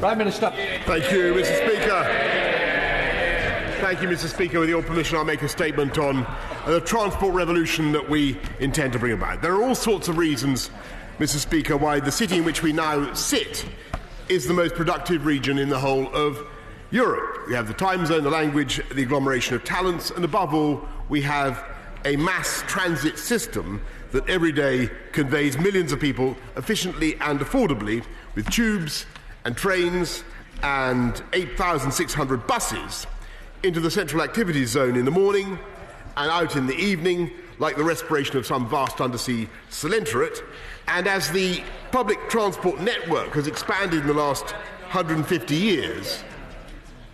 Prime Minister. Thank you, Mr. Speaker. Thank you, Mr. Speaker. With your permission, I'll make a statement on the transport revolution that we intend to bring about. There are all sorts of reasons, Mr. Speaker, why the city in which we now sit is the most productive region in the whole of Europe. We have the time zone, the language, the agglomeration of talents, and above all, we have a mass transit system that every day conveys millions of people efficiently and affordably with tubes and trains and 8,600 buses into the central activities zone in the morning and out in the evening, like the respiration of some vast undersea salinterate. And as the public transport network has expanded in the last 150 years,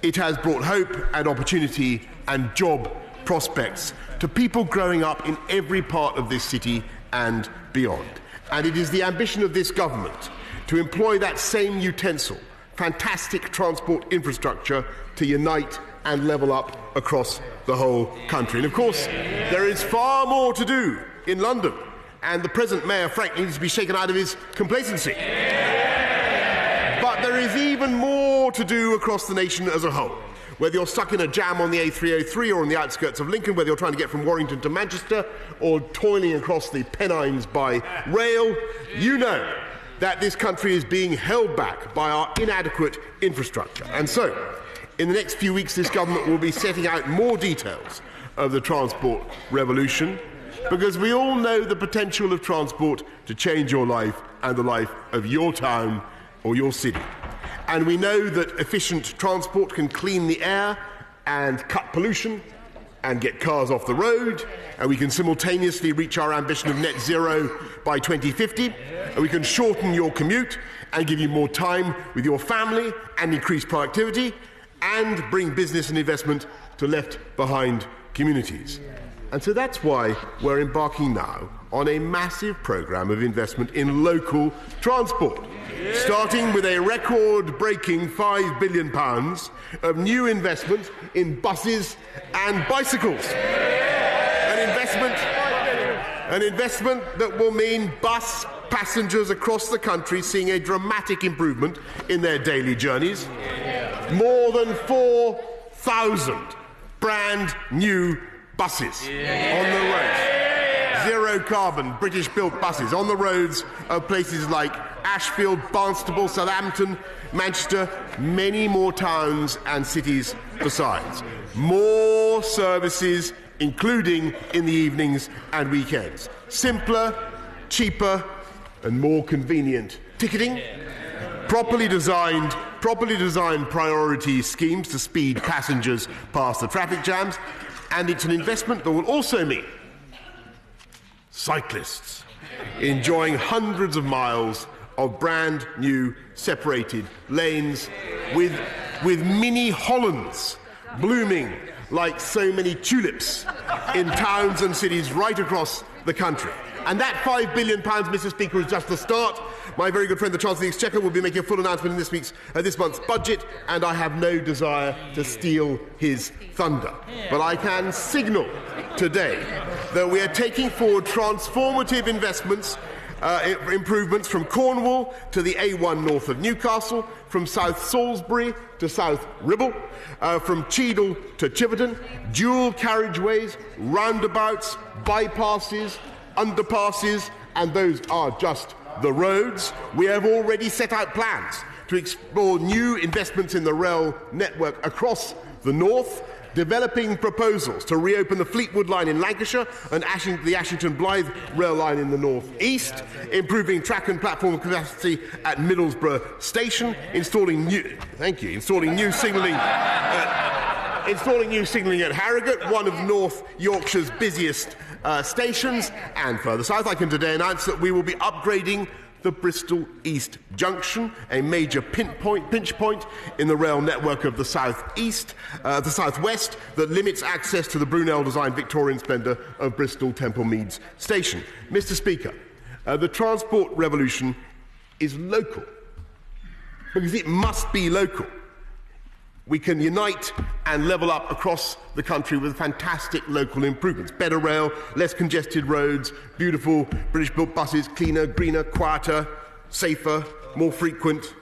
it has brought hope and opportunity and job prospects to people growing up in every part of this city and beyond. And it is the ambition of this government to employ that same utensil, fantastic transport infrastructure, to unite and level up across the whole country. And of course, there is far more to do in London, and the present mayor, frankly, needs to be shaken out of his complacency. But there is even more to do across the nation as a whole. Whether you're stuck in a jam on the A303 or on the outskirts of Lincoln, whether you're trying to get from Warrington to Manchester or toiling across the Pennines by rail, you know that this country is being held back by our inadequate infrastructure. And so, in the next few weeks, this government will be setting out more details of the transport revolution, because we all know the potential of transport to change your life and the life of your town or your city. And we know that efficient transport can clean the air and cut pollution and get cars off the road, and we can simultaneously reach our ambition of net zero by 2050, and we can shorten your commute and give you more time with your family and increase productivity and bring business and investment to left-behind communities. And so that's why we're embarking now on a massive programme of investment in local transport, starting with a record-breaking £5 billion of new investment in buses and bicycles. An investment that will mean bus passengers across the country seeing a dramatic improvement in their daily journeys. More than 4,000 brand new buses on the roads. Zero-carbon, British-built buses on the roads of places like Ashfield, Barnstaple, Southampton, Manchester, many more towns and cities besides. More services, including in the evenings and weekends. Simpler, cheaper, and more convenient ticketing. Properly designed priority schemes to speed passengers past the traffic jams. And it's an investment that will also mean cyclists enjoying hundreds of miles of brand new separated lanes with mini Hollands blooming like so many tulips in towns and cities right across the country. And that £5 billion, Mr. Speaker, is just the start. My very good friend, the Chancellor of the Exchequer, will be making a full announcement in this month's budget, and I have no desire to steal his thunder. But I can signal today that we are taking forward transformative investments, improvements from Cornwall to the A1 north of Newcastle, from South Salisbury to South Ribble, from Cheadle to Chiverton, dual carriageways, roundabouts, bypasses, underpasses, and those are just the roads. We have already set out plans to explore new investments in the rail network across the north, developing proposals to reopen the Fleetwood line in Lancashire and the Ashington-Blythe rail line in the north-east, improving track and platform capacity at Middlesbrough Station, installing new signalling at Harrogate, one of North Yorkshire's busiest stations. And further south, I can today announce that we will be upgrading the Bristol East Junction, a major pinch point in the rail network of the south-west that limits access to the Brunel-designed Victorian splendour of Bristol Temple Meads Station. Mr. Speaker, the transport revolution is local, because it must be local. We can unite and level up across the country with fantastic local improvements. Better rail, less congested roads, beautiful British-built buses, cleaner, greener, quieter, safer, more frequent.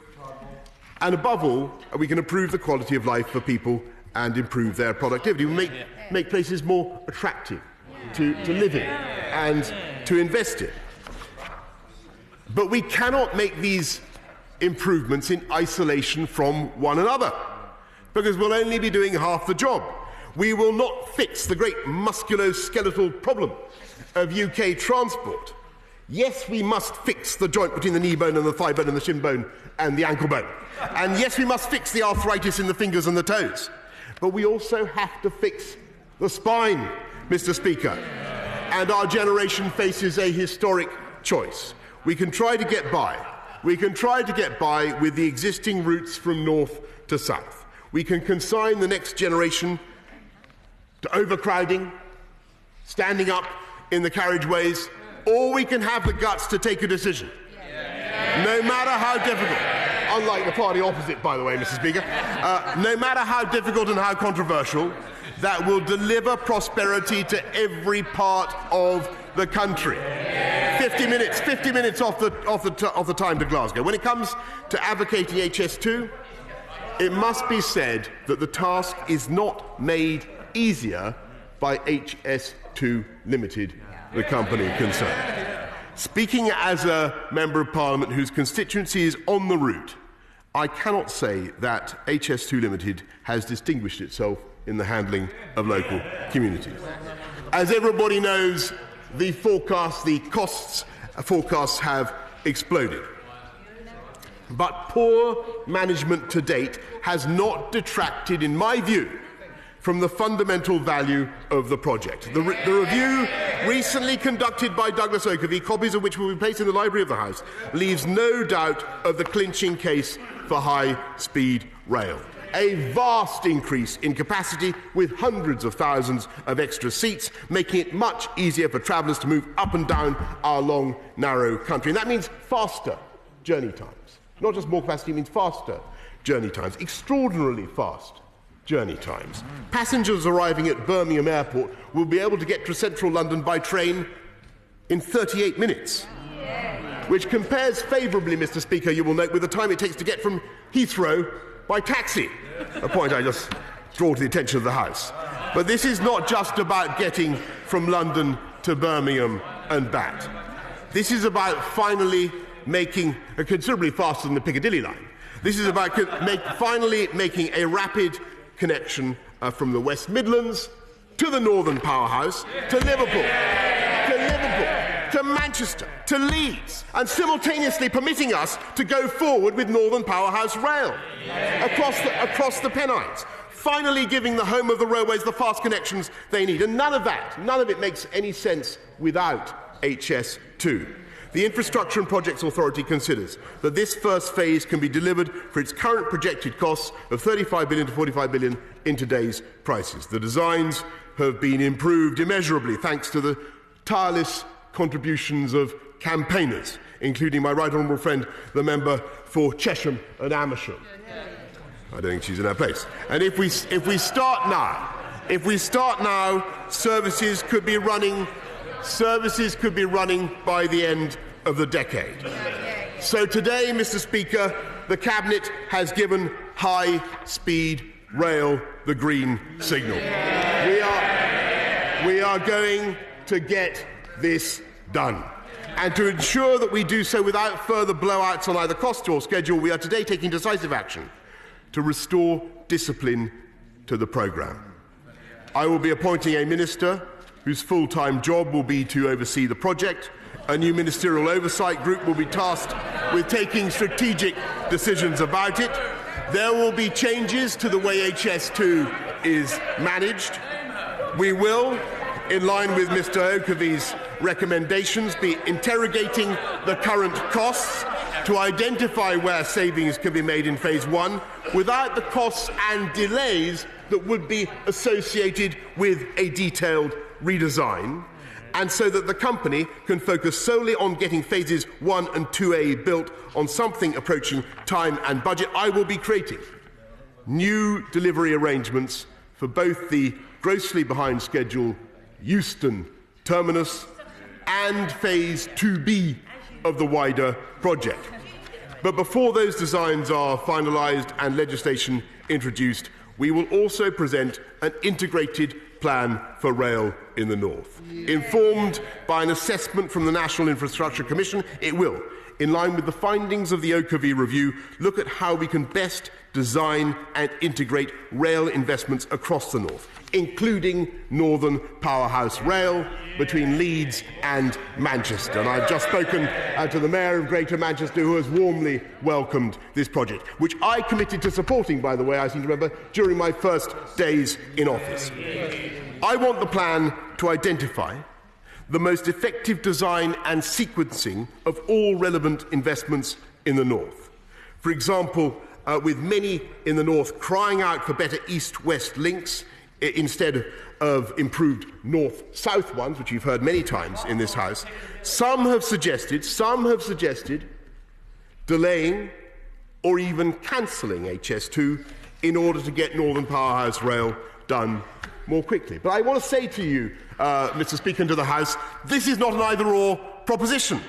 And above all, we can improve the quality of life for people and improve their productivity. We make places more attractive to live in and to invest in. But we cannot make these improvements in isolation from one another, because we'll only be doing half the job. We will not fix the great musculoskeletal problem of UK transport. Yes, we must fix the joint between the knee bone and the thigh bone and the shin bone and the ankle bone. And yes, we must fix the arthritis in the fingers and the toes. But we also have to fix the spine, Mr. Speaker. And our generation faces a historic choice. We can try to get by. We can try to get by with the existing routes from north to south. We can consign the next generation to overcrowding, standing up in the carriageways, or we can have the guts to take a decision. No matter how difficult, unlike the party opposite, by the way, Mr. Speaker, no matter how difficult and how controversial, that will deliver prosperity to every part of the country. 50 minutes off the time to Glasgow. When it comes to advocating HS2, it must be said that the task is not made easier by HS2 Limited, the company concerned. Speaking as a Member of Parliament whose constituency is on the route, I cannot say that HS2 Limited has distinguished itself in the handling of local communities. As everybody knows, the costs forecasts have exploded. But poor management to date has not detracted, in my view, from the fundamental value of the project. The review recently conducted by Douglas Oakervie, copies of which will be placed in the Library of the House, leaves no doubt of the clinching case for high-speed rail. A vast increase in capacity with hundreds of thousands of extra seats, making it much easier for travellers to move up and down our long, narrow country. And that means faster journey times. Not just more capacity, it means faster journey times, extraordinarily fast journey times. Passengers arriving at Birmingham Airport will be able to get to central London by train in 38 minutes, which compares favourably, Mr. Speaker, you will note, with the time it takes to get from Heathrow by taxi, a point I just draw to the attention of the House. But this is not just about getting from London to Birmingham and back. This is about finally making, considerably faster than the Piccadilly line, this is about finally making a rapid connection from the West Midlands to the Northern Powerhouse, to Liverpool, to Manchester, to Leeds, and simultaneously permitting us to go forward with Northern Powerhouse Rail across the Pennines, finally giving the home of the railways the fast connections they need. And none of it makes any sense without HS2. The Infrastructure and Projects Authority considers that this first phase can be delivered for its current projected costs of £35 billion to £45 billion in today's prices. The designs have been improved immeasurably thanks to the tireless contributions of campaigners, including my right honourable friend, the member for Chesham and Amersham. I don't think she's in her place. And if we start now, services could be running by the end of the decade. So today, Mr. Speaker, the Cabinet has given high-speed rail the green signal. We are going to get this done. And to ensure that we do so without further blowouts on either cost or schedule, we are today taking decisive action to restore discipline to the programme. I will be appointing a minister whose full-time job will be to oversee the project. A new ministerial oversight group will be tasked with taking strategic decisions about it. There will be changes to the way HS2 is managed. We will, in line with Mr. Oakervie's recommendations, be interrogating the current costs to identify where savings can be made in Phase 1 without the costs and delays that would be associated with a detailed redesign, and so that the company can focus solely on getting Phases 1 and 2A built on something approaching time and budget. I will be creating new delivery arrangements for both the grossly behind schedule Euston terminus and Phase 2B of the wider project. But before those designs are finalised and legislation introduced, we will also present an integrated plan for rail in the north. Informed by an assessment from the National Infrastructure Commission, it will, in line with the findings of the Oakervie review, look at how we can best design and integrate rail investments across the north, including Northern Powerhouse Rail between Leeds and Manchester. And I've just spoken to the Mayor of Greater Manchester, who has warmly welcomed this project, which I committed to supporting, by the way, I seem to remember, during my first days in office. I want the plan to identify the most effective design and sequencing of all relevant investments in the north. For example, with many in the north crying out for better east-west links instead of improved north-south ones, which you've heard many times in this House, some have suggested delaying or even cancelling HS2 in order to get Northern Powerhouse Rail done more quickly. But I want to say to you, Mr. Speaker, and to the House, this is not an either-or proposition.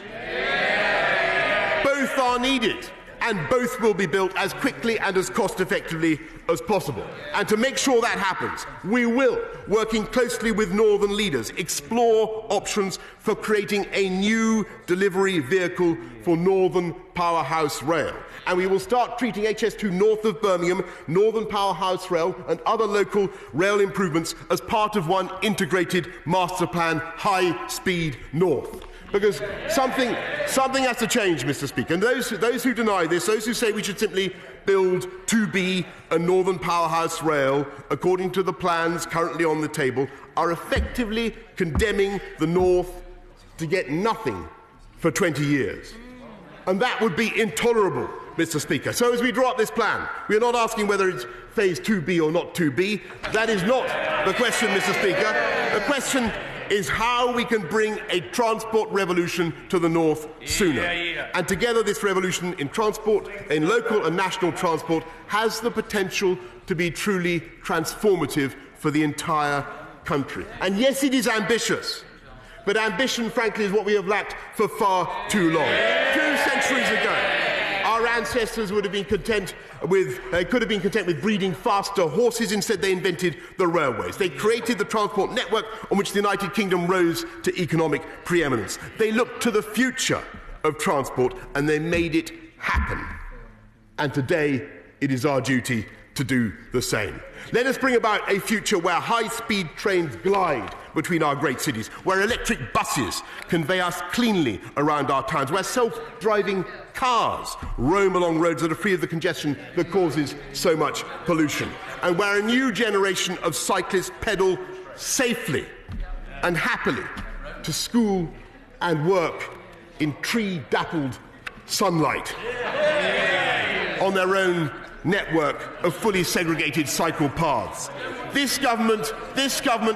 Both are needed, and both will be built as quickly and as cost-effectively as possible. And to make sure that happens, we will, working closely with northern leaders, explore options for creating a new delivery vehicle for Northern Powerhouse Rail. And we will start treating HS2 north of Birmingham, Northern Powerhouse Rail and other local rail improvements as part of one integrated master plan, High Speed North. Because something has to change, Mr. Speaker. And those who deny this, those who say we should simply build 2B and Northern Powerhouse Rail, according to the plans currently on the table, are effectively condemning the North to get nothing for 20 years. And that would be intolerable, Mr. Speaker. So as we draw up this plan, we are not asking whether it's phase 2B or not 2B. That is not the question, Mr. Speaker. The question is how we can bring a transport revolution to the north sooner. And together this revolution in transport, in local and national transport, has the potential to be truly transformative for the entire country. And yes, it is ambitious, but ambition, frankly, is what we have lacked for far too long. 2 centuries ago, our ancestors would have been content with, could have been content with breeding faster horses. Instead, they invented the railways. They created the transport network on which the United Kingdom rose to economic preeminence. They looked to the future of transport and they made it happen. And today, it is our duty to do the same. Let us bring about a future where high-speed trains glide between our great cities, where electric buses convey us cleanly around our towns, where self-driving cars roam along roads that are free of the congestion that causes so much pollution, and where a new generation of cyclists pedal safely and happily to school and work in tree-dappled sunlight on their own network of fully segregated cycle paths. This government,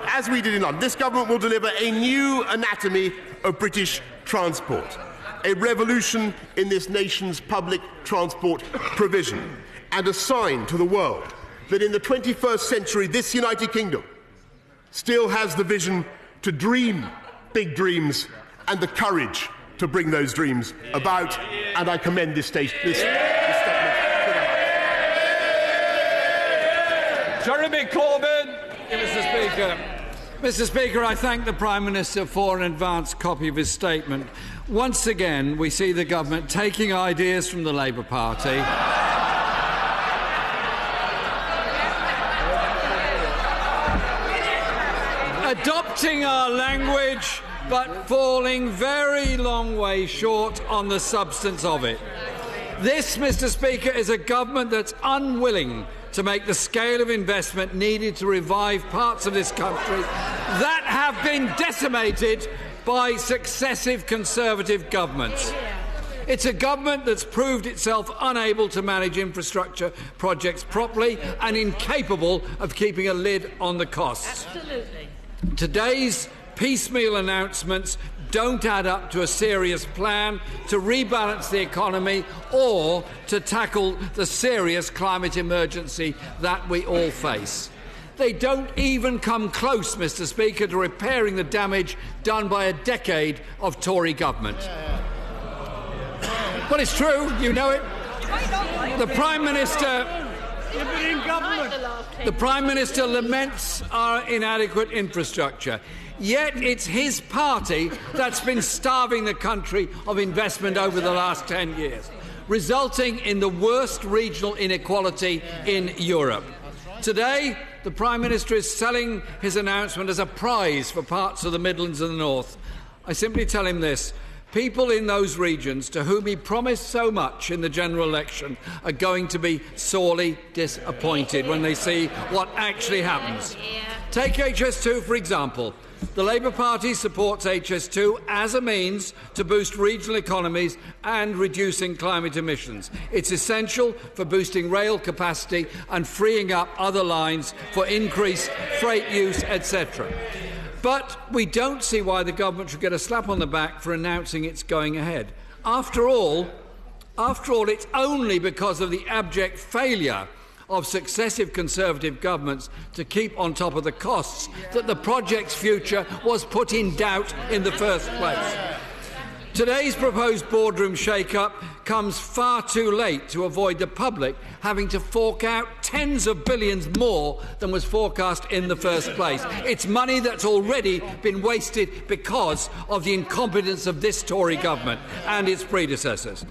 as we did in London, this government will deliver a new anatomy of British transport, a revolution in this nation's public transport provision, and a sign to the world that in the 21st century this United Kingdom still has the vision to dream big dreams and the courage to bring those dreams about, and I commend this statement. Jeremy Corbyn. Mr. Speaker. Mr. Speaker, I thank the Prime Minister for an advance copy of his statement. Once again, we see the government taking ideas from the Labour Party adopting our language, but falling very long way short on the substance of it. This, Mr. Speaker, is a government that's unwilling to make the scale of investment needed to revive parts of this country that have been decimated by successive Conservative governments. It's a government that's proved itself unable to manage infrastructure projects properly and incapable of keeping a lid on the costs. Absolutely. Today's piecemeal announcements don't add up to a serious plan to rebalance the economy or to tackle the serious climate emergency that we all face. They don't even come close, Mr. Speaker, to repairing the damage done by a decade of Tory government. But it's true, you know it. The Prime Minister laments our inadequate infrastructure. Yet it's his party that's been starving the country of investment over the last 10 years, resulting in the worst regional inequality in Europe. Today, the Prime Minister is selling his announcement as a prize for parts of the Midlands and the North. I simply tell him this. People in those regions to whom he promised so much in the general election are going to be sorely disappointed when they see what actually happens. Take HS2, for example. The Labour Party supports HS2 as a means to boost regional economies and reducing climate emissions. It's essential for boosting rail capacity and freeing up other lines for increased freight use, etc. But we don't see why the government should get a slap on the back for announcing it's going ahead. After all, it's only because of the abject failure of successive Conservative governments to keep on top of the costs that the project's future was put in doubt in the first place. Today's proposed boardroom shake-up comes far too late to avoid the public having to fork out tens of billions more than was forecast in the first place. It's money that's already been wasted because of the incompetence of this Tory government and its predecessors.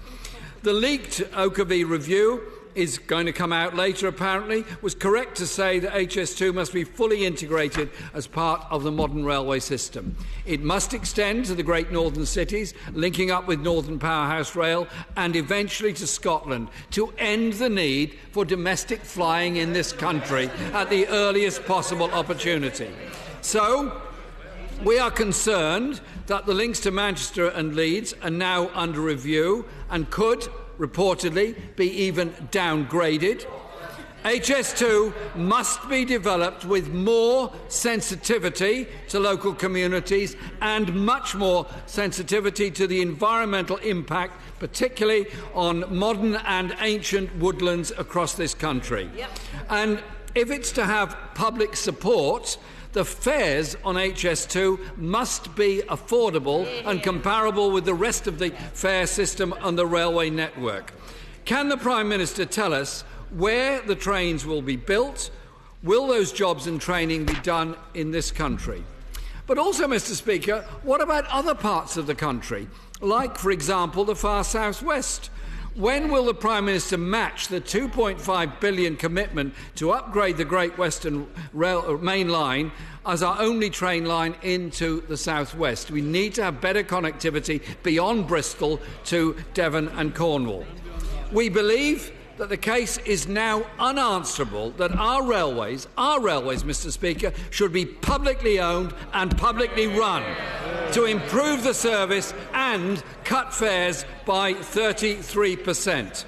The leaked Oakervie review is going to come out later, apparently, was correct to say that HS2 must be fully integrated as part of the modern railway system. It must extend to the great northern cities, linking up with Northern Powerhouse Rail and eventually to Scotland to end the need for domestic flying in this country at the earliest possible opportunity. So, we are concerned that the links to Manchester and Leeds are now under review and could reportedly be even downgraded. HS2 must be developed with more sensitivity to local communities and much more sensitivity to the environmental impact, particularly on modern and ancient woodlands across this country. And if it's to have public support, the fares on HS2 must be affordable and comparable with the rest of the fare system on the railway network. Can the Prime Minister tell us where the trains will be built? Will those jobs and training be done in this country? But also, Mr. Speaker, what about other parts of the country, like, for example, the far southwest? When will the Prime Minister match the £2.5 billion commitment to upgrade the Great Western Main Line as our only train line into the southwest? We need to have better connectivity beyond Bristol to Devon and Cornwall. We believe that the case is now unanswerable that our railways, Mr. Speaker, should be publicly owned and publicly run to improve the service and cut fares by 33%.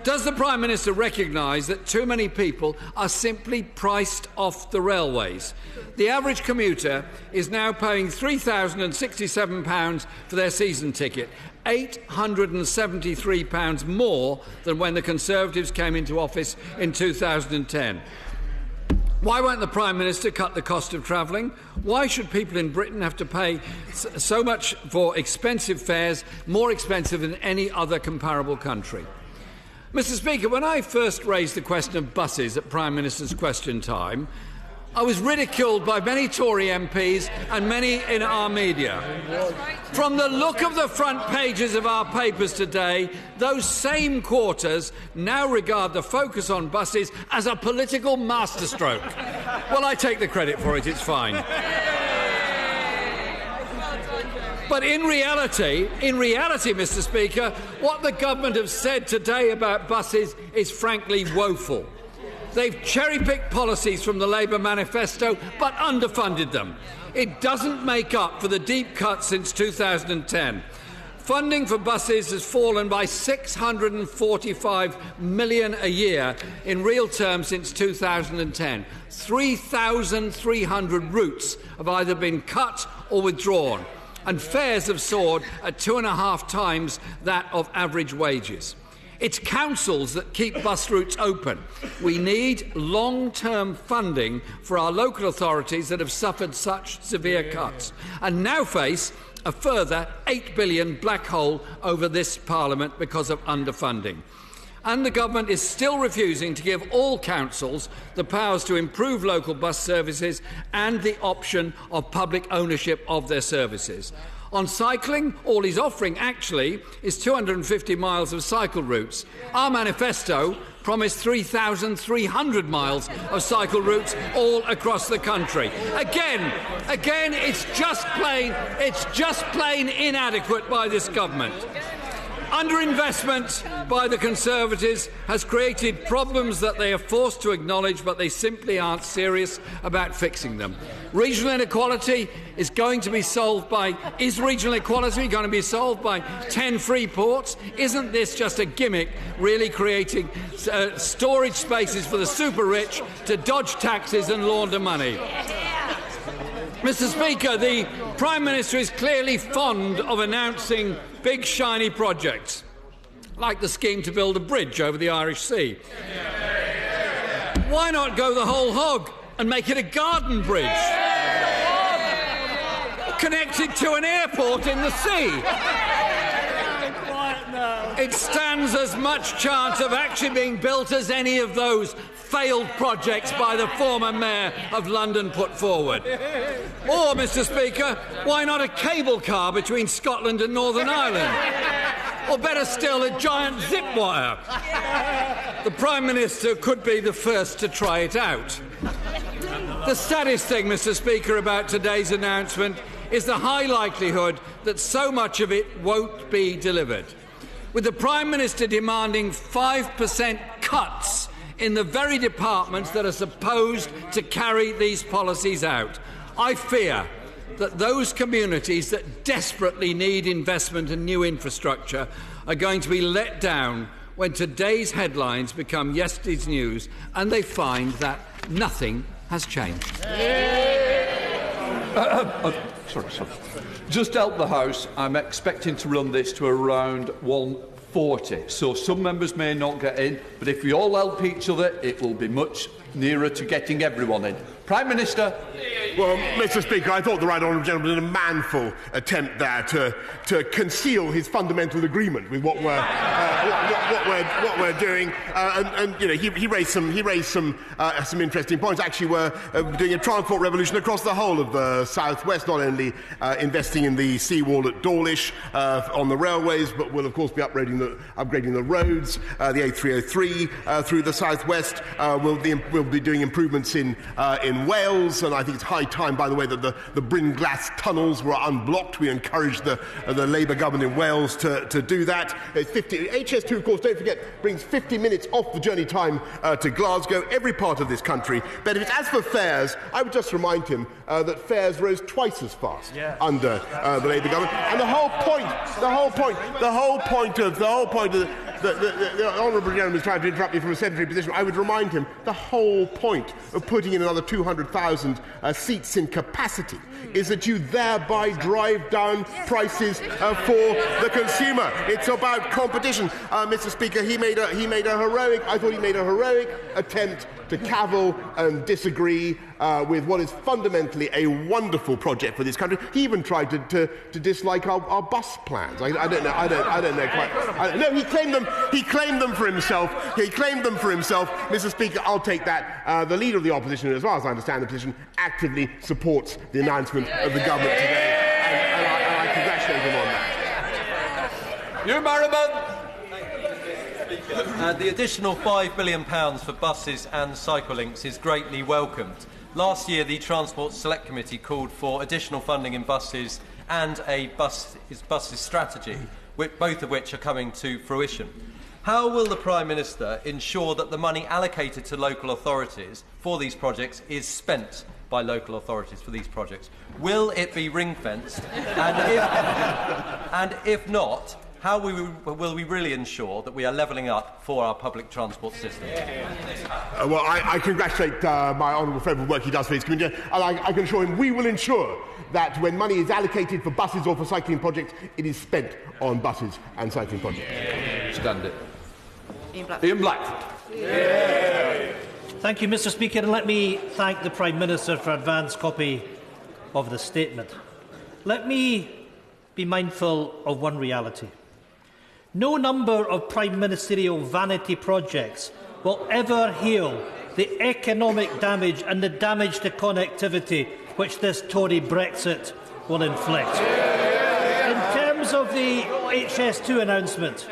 Does the Prime Minister recognise that too many people are simply priced off the railways? The average commuter is now paying £3,067 for their season ticket, £873 more than when the Conservatives came into office in 2010. Why won't the Prime Minister cut the cost of travelling? Why should people in Britain have to pay so much for expensive fares, more expensive than any other comparable country? Mr. Speaker, when I first raised the question of buses at Prime Minister's Question Time, I was ridiculed by many Tory MPs and many in our media. From the look of the front pages of our papers today, those same quarters now regard the focus on buses as a political masterstroke. Well, I take the credit for it, it's fine. But in reality, Mr. Speaker, what the government have said today about buses is frankly woeful. They've cherry-picked policies from the Labour manifesto but underfunded them. It doesn't make up for the deep cuts since 2010. Funding for buses has fallen by £645 million a year in real terms since 2010. 3,300 routes have either been cut or withdrawn, and fares have soared at 2.5 times that of average wages. It's councils that keep bus routes open. We need long-term funding for our local authorities that have suffered such severe cuts and now face a further £8 billion black hole over this Parliament because of underfunding. And the government is still refusing to give all councils the powers to improve local bus services and the option of public ownership of their services. On cycling, all he's offering actually is 250 miles of cycle routes. Our manifesto promised 3,300 miles of cycle routes all across the country. Again, it's just plain inadequate by this government. Underinvestment by the Conservatives has created problems that they are forced to acknowledge, but they simply aren't serious about fixing them. Regional inequality is going to be solved by... Is regional equality going to be solved by 10 free ports? Isn't this just a gimmick, really creating storage spaces for the super-rich to dodge taxes and launder money? Mr. Speaker, the Prime Minister is clearly fond of announcing big, shiny projects, like the scheme to build a bridge over the Irish Sea. Why not go the whole hog and make it a garden bridge, connected to an airport in the sea? It stands as much chance of actually being built as any of those failed projects by the former Mayor of London put forward. Or, Mr. Speaker, why not a cable car between Scotland and Northern Ireland? Or better still, a giant zip wire. The Prime Minister could be the first to try it out. The saddest thing, Mr. Speaker, about today's announcement is the high likelihood that so much of it won't be delivered. With the Prime Minister demanding 5% cuts in the very departments that are supposed to carry these policies out, I fear that those communities that desperately need investment and new infrastructure are going to be let down when today's headlines become yesterday's news and they find that nothing has changed. Sorry. Just help the House. I'm expecting to run this to around 140. So some members may not get in, but if we all help each other, it will be much nearer to getting everyone in. Prime Minister. Well, Mr. Speaker, I thought the right honourable gentleman did a manful attempt there to conceal his fundamental agreement with what we're doing, and you know he raised some interesting points. Actually, we're doing a transport revolution across the whole of the South West, not only investing in the seawall at Dawlish on the railways, but we'll of course be upgrading the roads, the A303 through the South West. We'll be doing improvements in Wales, and I think it's high time, by the way, that the Bryn Glas tunnels were unblocked. We encouraged the Labour government in Wales to do that. HS2, of course, don't forget, brings 50 minutes off the journey time to Glasgow. Every part of this country benefits. As for fares, I would just remind him that fares rose twice as fast under the Labour government. And the whole point of the honourable gentleman is trying to interrupt me from a sedentary position. I would remind him the whole point of putting in another 200,000 seats in capacity is that you thereby drive down prices for the consumer. It's about competition. Mr. Speaker, he made a heroic attempt to cavil and disagree with what is fundamentally a wonderful project for this country. He even tried to dislike our bus plans. I don't know quite. No, he claimed them for himself. Mr. Speaker, I'll take that. The Leader of the Opposition, as far as I understand the position, actively supports the announcement of the government today, and I congratulate him on that. You, Merriman. The additional £5 billion for buses and cycle links is greatly welcomed. Last year, the Transport Select Committee called for additional funding in buses and a buses strategy, both of which are coming to fruition. How will the Prime Minister ensure that the money allocated to local authorities for these projects is spent by local authorities for these projects? Will it be ring-fenced? And if not, how will we really ensure that we are levelling up for our public transport system? Well, I congratulate my honourable friend for the work he does for his community, and I can assure him we will ensure that when money is allocated for buses or for cycling projects, it is spent on buses and cycling projects. Stand it. Ian Blackford. Thank you, Mr. Speaker, and let me thank the Prime Minister for an advance copy of the statement. Let me be mindful of one reality. No number of Prime Ministerial vanity projects will ever heal the economic damage and the damage to connectivity which this Tory Brexit will inflict. In terms of the HS2 announcement,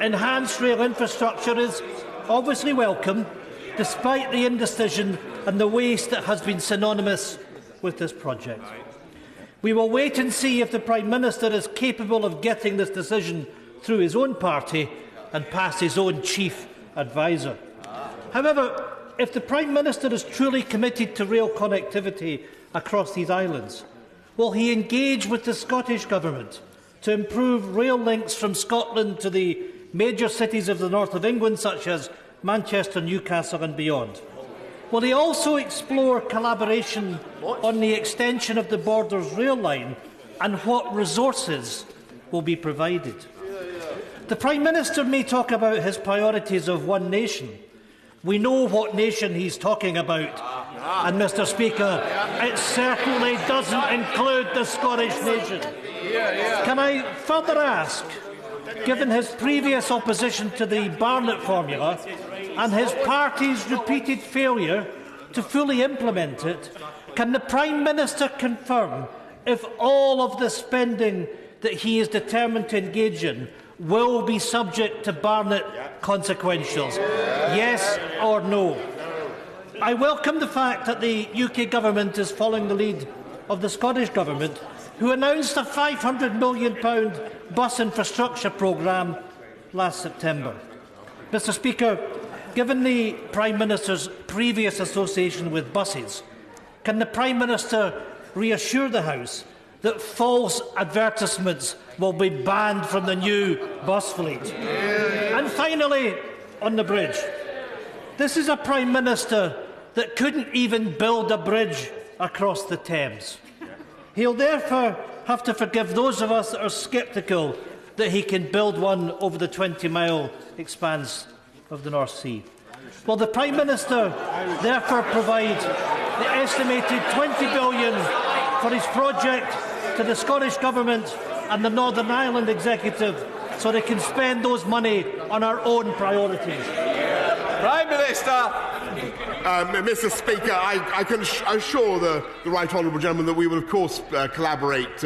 enhanced rail infrastructure is obviously welcome, despite the indecision and the waste that has been synonymous with this project. We will wait and see if the Prime Minister is capable of getting this decision through his own party and past his own chief adviser. However, if the Prime Minister is truly committed to rail connectivity across these islands, will he engage with the Scottish Government to improve rail links from Scotland to the major cities of the north of England, such as Manchester, Newcastle and beyond? Will he also explore collaboration on the extension of the Borders rail line and what resources will be provided? The Prime Minister may talk about his priorities of one nation. We know what nation he's talking about. And, Mr. Speaker, it certainly doesn't include the Scottish nation. Can I further ask, given his previous opposition to the Barnett formula and his party's repeated failure to fully implement it, can the Prime Minister confirm if all of the spending that he is determined to engage in will be subject to Barnett consequentials? Yes or no? I welcome the fact that the UK Government is following the lead of the Scottish Government, who announced a £500 million bus infrastructure programme last September. Mr. Speaker, given the Prime Minister's previous association with buses, can the Prime Minister reassure the House that false advertisements will be banned from the new bus fleet? And finally, on the bridge, this is a Prime Minister that couldn't even build a bridge across the Thames. He'll therefore have to forgive those of us that are sceptical that he can build one over the 20-mile expanse of the North Sea. Will the Prime Minister therefore provide the estimated £20 billion for his project to the Scottish Government and the Northern Ireland Executive so they can spend those money on our own priorities? Prime Minister. Mr. Speaker, I can assure the right honourable gentleman that we will, of course, collaborate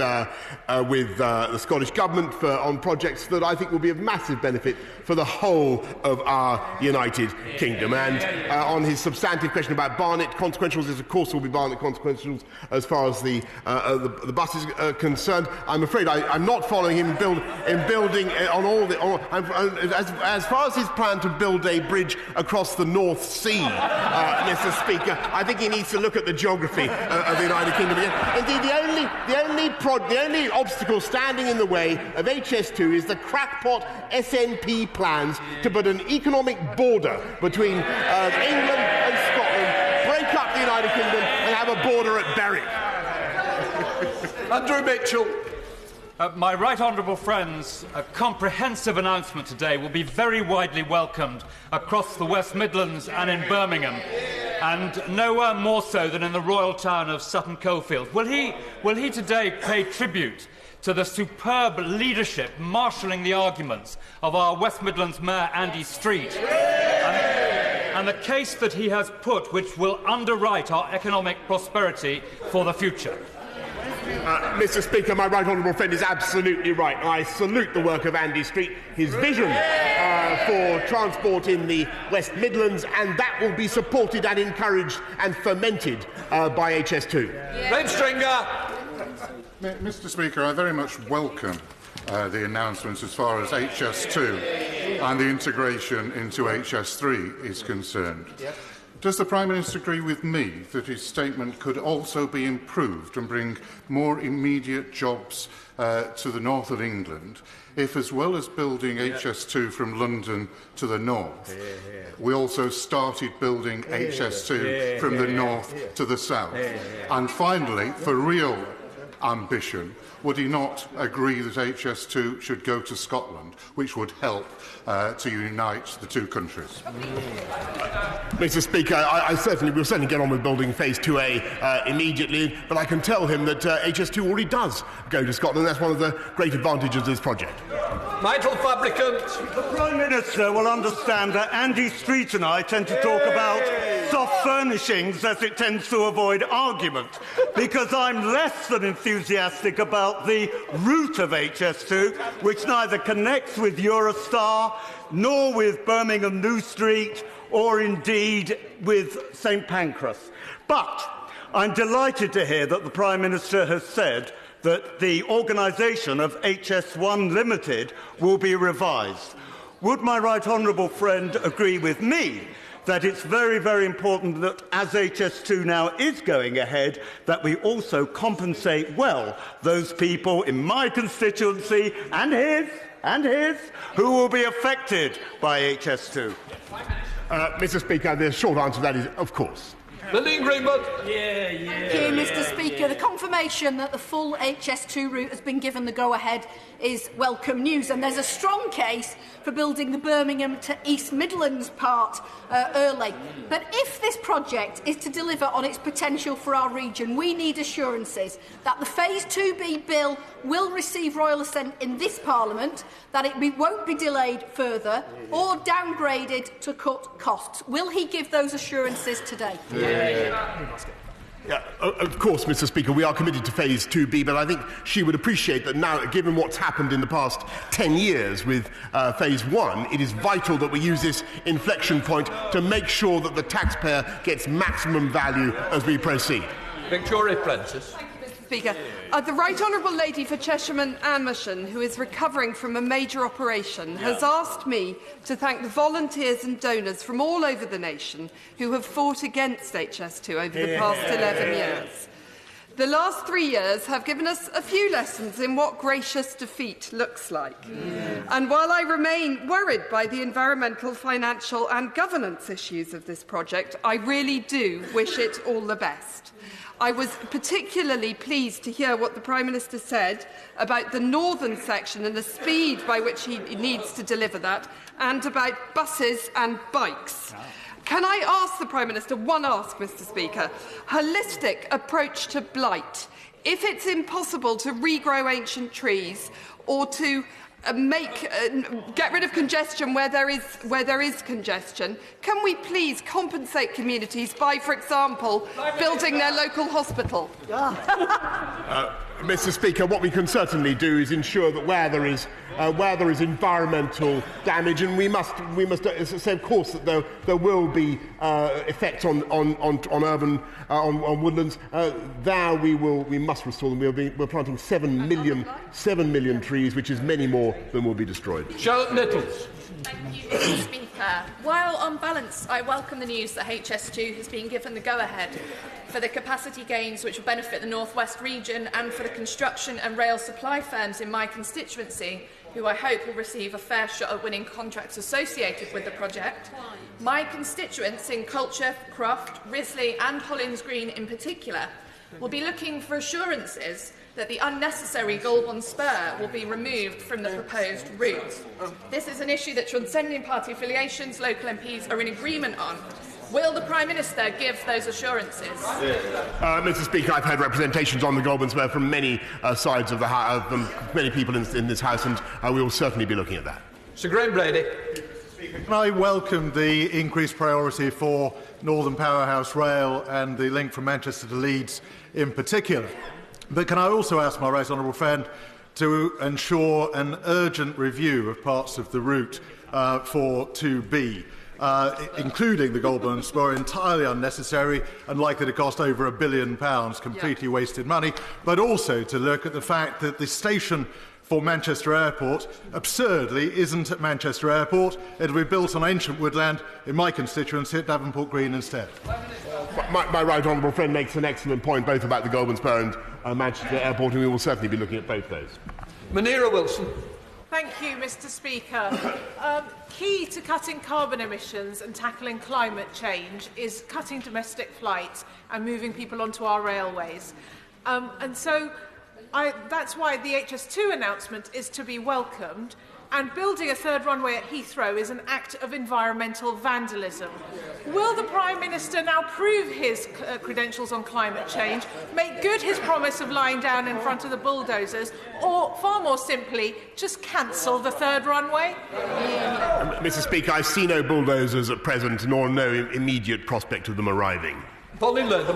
with the Scottish Government on projects that I think will be of massive benefit for the whole of our United Kingdom. And on his substantive question about Barnett consequentials, of course there will be Barnett consequentials as far as the bus is concerned. I'm afraid I'm not following him in building on all the... as far as his plan to build a bridge across the North Sea, Mr. Speaker, I think he needs to look at the geography of the United Kingdom again. Indeed, the only obstacle standing in the way of HS2 is the crackpot SNP plans to put an economic border between England and Scotland, break up the United Kingdom and have a border at Berwick. Andrew Mitchell. My right honourable friends, a comprehensive announcement today will be very widely welcomed across the West Midlands and in Birmingham, and nowhere more so than in the royal town of Sutton Coldfield. Will he today pay tribute to the superb leadership marshalling the arguments of our West Midlands Mayor Andy Street and the case that he has put which will underwrite our economic prosperity for the future? Mr. Speaker, my right honourable friend is absolutely right. I salute the work of Andy Street, his vision for transport in the West Midlands, and that will be supported and encouraged and fomented by HS2. Red Stringer. Mr. Speaker, I very much welcome the announcements as far as HS2 and the integration into HS3 is concerned. Does the Prime Minister agree with me that his statement could also be improved and bring more immediate jobs to the north of England if, as well as building HS2 from London to the north, we also started building HS2 from the north to the south? And finally, for real ambition, would he not agree that HS2 should go to Scotland, which would help to unite the two countries? Mr. Speaker, we'll certainly get on with building Phase 2A immediately, but I can tell him that HS2 already does go to Scotland. That's one of the great advantages of this project. Michael Fabricant. The Prime Minister will understand that Andy Street and I tend to talk about soft furnishings as it tends to avoid argument, because I'm less than enthusiastic about the route of HS2, which neither connects with Eurostar nor with Birmingham New Street or indeed with St Pancras. But I'm delighted to hear that the Prime Minister has said that the organisation of HS1 Limited will be revised. Would my right honourable friend agree with me that it's very, very important that, as HS2 now is going ahead, that we also compensate well those people in my constituency and his who will be affected by HS2? Mr. Speaker, the short answer to that is, of course. Lillian Greenwood. Thank you, Mr. Speaker. The confirmation that the full HS2 route has been given the go-ahead is welcome news, and there's a strong case for building the Birmingham to East Midlands part early. But if this project is to deliver on its potential for our region, we need assurances that the Phase 2B bill will receive royal assent in this Parliament, that it won't be delayed further or downgraded to cut costs. Will he give those assurances today? Yeah, of course, Mr. Speaker, we are committed to Phase 2B, but I think she would appreciate that now, given what's happened in the past 10 years with Phase 1, it is vital that we use this inflection point to make sure that the taxpayer gets maximum value as we proceed. Victoria Prentice. Speaker. The Right Honourable Lady for Cheshireman Amersham, who is recovering from a major operation, has asked me to thank the volunteers and donors from all over the nation who have fought against HS2 over the past 11 years. The last 3 years have given us a few lessons in what gracious defeat looks like. And while I remain worried by the environmental, financial and governance issues of this project, I really do wish it all the best. I was particularly pleased to hear what the Prime Minister said about the northern section and the speed by which he needs to deliver that, and about buses and bikes. Can I ask the Prime Minister one ask, Mr. Speaker? Holistic approach to blight. If it's impossible to regrow ancient trees or to get rid of congestion where there is congestion, can we please compensate communities by, for example, building their local hospital? Mr. Speaker, what we can certainly do is ensure that where there is environmental damage, and we must say, of course, that there will be effects on woodlands. There we must restore them. We're planting 7 million trees, which is many more than will be destroyed. Charlotte Nichols. Thank you, Mr. Speaker. While on balance, I welcome the news that HS2 has been given the go-ahead for the capacity gains which will benefit the North West region and for the construction and rail supply firms in my constituency, who I hope will receive a fair shot at winning contracts associated with the project. My constituents in Culture, Croft, Risley and Hollins Green in particular will be looking for assurances that the unnecessary Goulburn spur will be removed from the proposed route. This is an issue that transcending party affiliations, local MPs are in agreement on. Will the Prime Minister give those assurances? Mr. Speaker, I've heard representations on the Goulburn spur from many sides of the House, many people in this House, and we will certainly be looking at that. Sir Graham Brady. Can I welcome the increased priority for Northern Powerhouse Rail and the link from Manchester to Leeds in particular? But can I also ask my right honourable friend to ensure an urgent review of parts of the route for 2B, including the Goulburn spur, entirely unnecessary and likely to cost over £1 billion, completely wasted money, but also to look at the fact that the station for Manchester Airport, absurdly, isn't at Manchester Airport. It will be built on ancient woodland in my constituency at Davenport Green instead. My right honourable friend makes an excellent point, both about the Goulburn spur and Manchester Airport, and we will certainly be looking at both those. Munira Wilson. Thank you, Mr. Speaker. Key to cutting carbon emissions and tackling climate change is cutting domestic flights and moving people onto our railways. And so That's why the HS2 announcement is to be welcomed, and building a third runway at Heathrow is an act of environmental vandalism. Will the Prime Minister now prove his credentials on climate change, make good his promise of lying down in front of the bulldozers, or, far more simply, just cancel the third runway? Mr. Speaker, I see no bulldozers at present, nor no immediate prospect of them arriving. Polly Latham.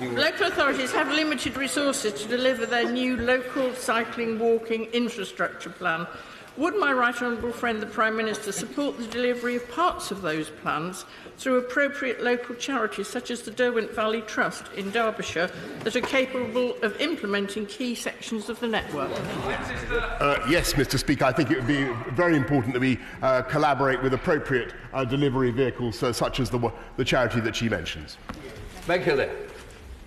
Local authorities have limited resources to deliver their new local cycling walking infrastructure plan. Would my right honourable friend the Prime Minister support the delivery of parts of those plans through appropriate local charities such as the Derwent Valley Trust in Derbyshire that are capable of implementing key sections of the network? Yes, Mr. Speaker, I think it would be very important that we collaborate with appropriate delivery vehicles such as the charity that she mentions. Meg Hillier.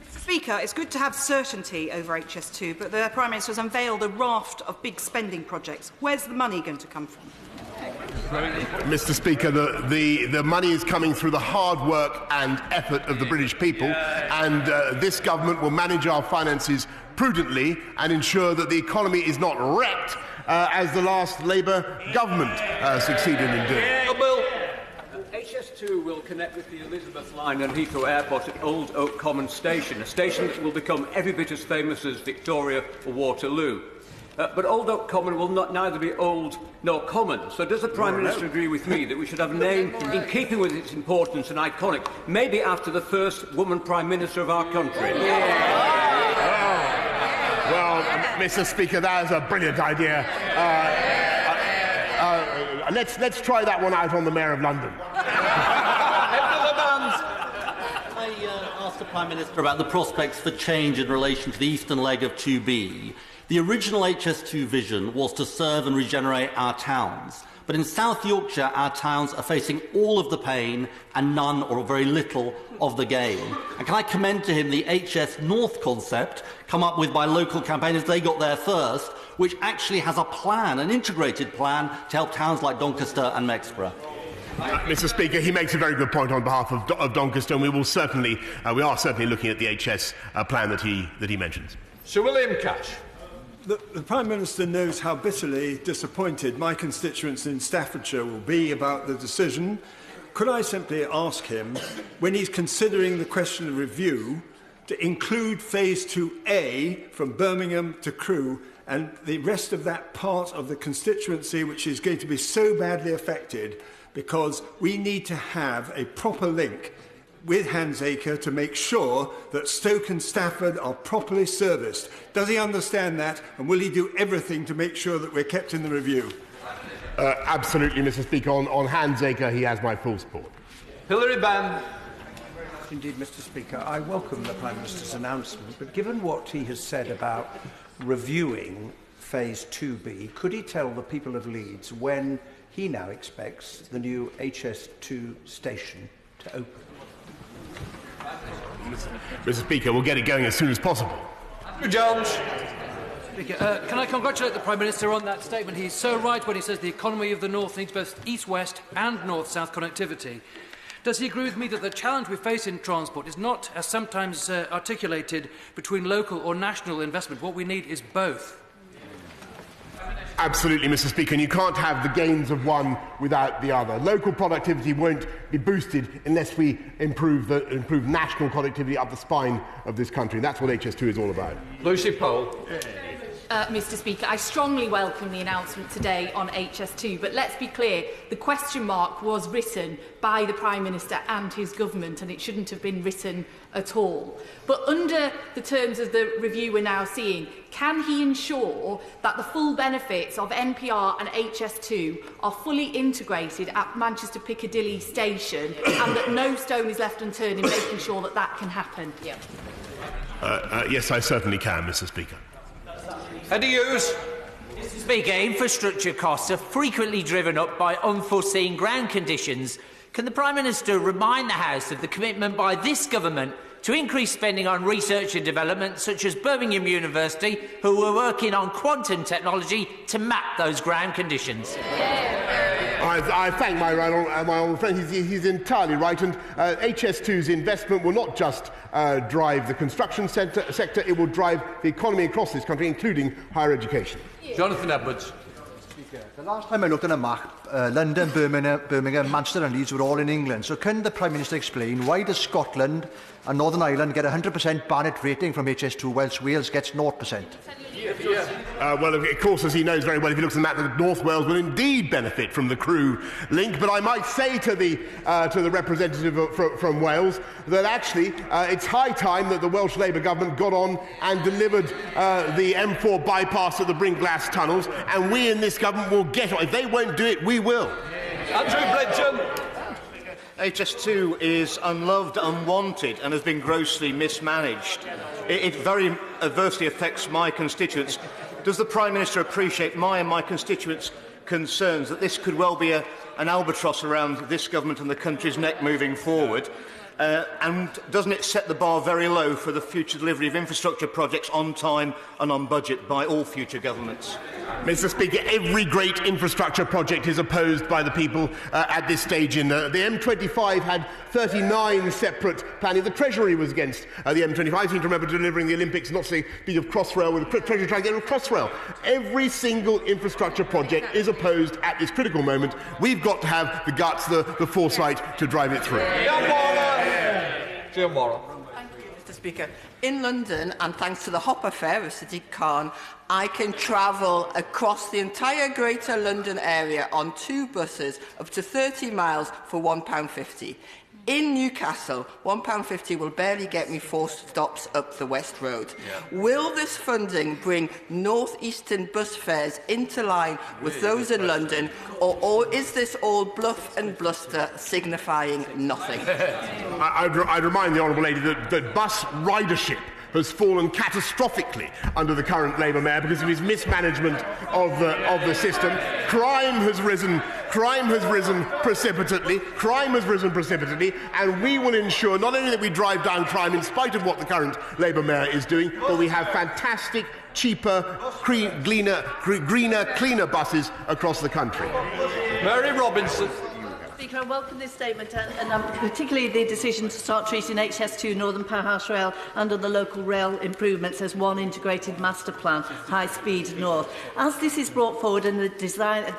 Speaker, it's good to have certainty over HS2, but the Prime Minister has unveiled a raft of big spending projects. Where's the money going to come from? Mr. Speaker, the money is coming through the hard work and effort of the British people, and this government will manage our finances prudently and ensure that the economy is not wrecked as the last Labour government succeeded in doing. HS2 will connect with the Elizabeth Line and Heathrow Airport at Old Oak Common Station, a station that will become every bit as famous as Victoria or Waterloo. But Old Oak Common will neither be old nor common. So does the Prime Minister agree with me that we should have a name in keeping with its importance and iconic, maybe after the first woman Prime Minister of our country? Well, Mr. Speaker, that is a brilliant idea. Let's try that one out on the Mayor of London. I asked the Prime Minister about the prospects for change in relation to the eastern leg of 2B. The original HS2 vision was to serve and regenerate our towns. But in South Yorkshire, our towns are facing all of the pain and none or very little of the gain. And can I commend to him the HS North concept come up with by local campaigners, they got there first, which actually has a plan, an integrated plan, to help towns like Doncaster and Mexborough. Mr. Speaker, he makes a very good point on behalf of Doncaster, and we are certainly looking at the HS plan that he mentions. Sir William Cash. The Prime Minister knows how bitterly disappointed my constituents in Staffordshire will be about the decision. Could I simply ask him, when he's considering the question of review, to include Phase 2A from Birmingham to Crewe and the rest of that part of the constituency which is going to be so badly affected, because we need to have a proper link with Handsacre to make sure that Stoke and Stafford are properly serviced. Does he understand that, and will he do everything to make sure that we're kept in the review? Absolutely, Mr. Speaker. On Handsacre, he has my full support. Hilary Bann. Indeed, Mr. Speaker, I welcome the Prime Minister's announcement, but given what he has said about reviewing Phase 2B, could he tell the people of Leeds when he now expects the new HS2 station to open? Mr. Speaker, we'll get it going as soon as possible. Jones. Can I congratulate the Prime Minister on that statement? He's so right when he says the economy of the North needs both east-west and north-south connectivity. Does he agree with me that the challenge we face in transport is not, as sometimes articulated, between local or national investment? What we need is both. Absolutely, Mr. Speaker, and you can't have the gains of one without the other. Local productivity won't be boosted unless we improve national connectivity up the spine of this country. That's what HS2 is all about. Lucy Poll. Mr. Speaker, I strongly welcome the announcement today on HS2, but let's be clear, the question mark was written by the Prime Minister and his government, and it shouldn't have been written at all. But under the terms of the review we're now seeing, can he ensure that the full benefits of NPR and HS2 are fully integrated at Manchester Piccadilly Station and that no stone is left unturned in making sure that that can happen? Yes, I certainly can, Mr. Speaker. Eddie Hughes. Mr. Speaker, infrastructure costs are frequently driven up by unforeseen ground conditions. Can the Prime Minister remind the House of the commitment by this government to increase spending on research and development, such as Birmingham University, who are working on quantum technology to map those ground conditions? I thank my honourable friend. He's entirely right, and HS2's investment will not just drive the construction sector, it will drive the economy across this country, including higher education. Jonathan Edwards. The last time I looked on a map, London, Birmingham, Manchester and Leeds were all in England. So can the Prime Minister explain why does Scotland and Northern Ireland get 100% Barnett rating from HS2 whilst Wales gets 0%? Well, of course, as he knows very well, if he looks at the map, that North Wales will indeed benefit from the Crewe link. But I might say to the representative from Wales that actually it's high time that the Welsh Labour government got on and delivered the M4 bypass at the Bringlass tunnels, and we in this government will get on. If they won't do it, we will. Andrew Bridgen. HS2 is unloved, unwanted and has been grossly mismanaged. It very adversely affects my constituents. Does the Prime Minister appreciate my and my constituents' concerns that this could well be an albatross around this government and the country's neck moving forward? And doesn't it set the bar very low for the future delivery of infrastructure projects on time and on budget by all future governments? Mr. Speaker, every great infrastructure project is opposed by the people at this stage. The M25 had 39 separate planning. The Treasury was against the M25. I seem to remember delivering the Olympics, not saying speak of Crossrail, with the Treasury trying to get rid of Crossrail. Every single infrastructure project is opposed at this critical moment. We've got to have the guts, the foresight to drive it through. Thank you, Mr. Speaker. In London, and thanks to the Hopper fare of Sadiq Khan, I can travel across the entire Greater London area on 2 buses up to 30 miles for £1.50. In Newcastle, £1.50 will barely get me 4 stops up the West Road. Yeah. Will this funding bring north-eastern bus fares into line with those in London, or is this all bluff and bluster signifying nothing? I'd remind the Honourable Lady that bus ridership has fallen catastrophically under the current Labour Mayor because of his mismanagement of the system. Crime has risen precipitously, and we will ensure not only that we drive down crime in spite of what the current Labour Mayor is doing, but we have fantastic, cheaper, greener, cleaner buses across the country. Mary Robinson. Speaker, I welcome this statement and particularly the decision to start treating HS2 Northern Powerhouse Rail under the local rail improvements as one integrated master plan, High Speed North. As this is brought forward and the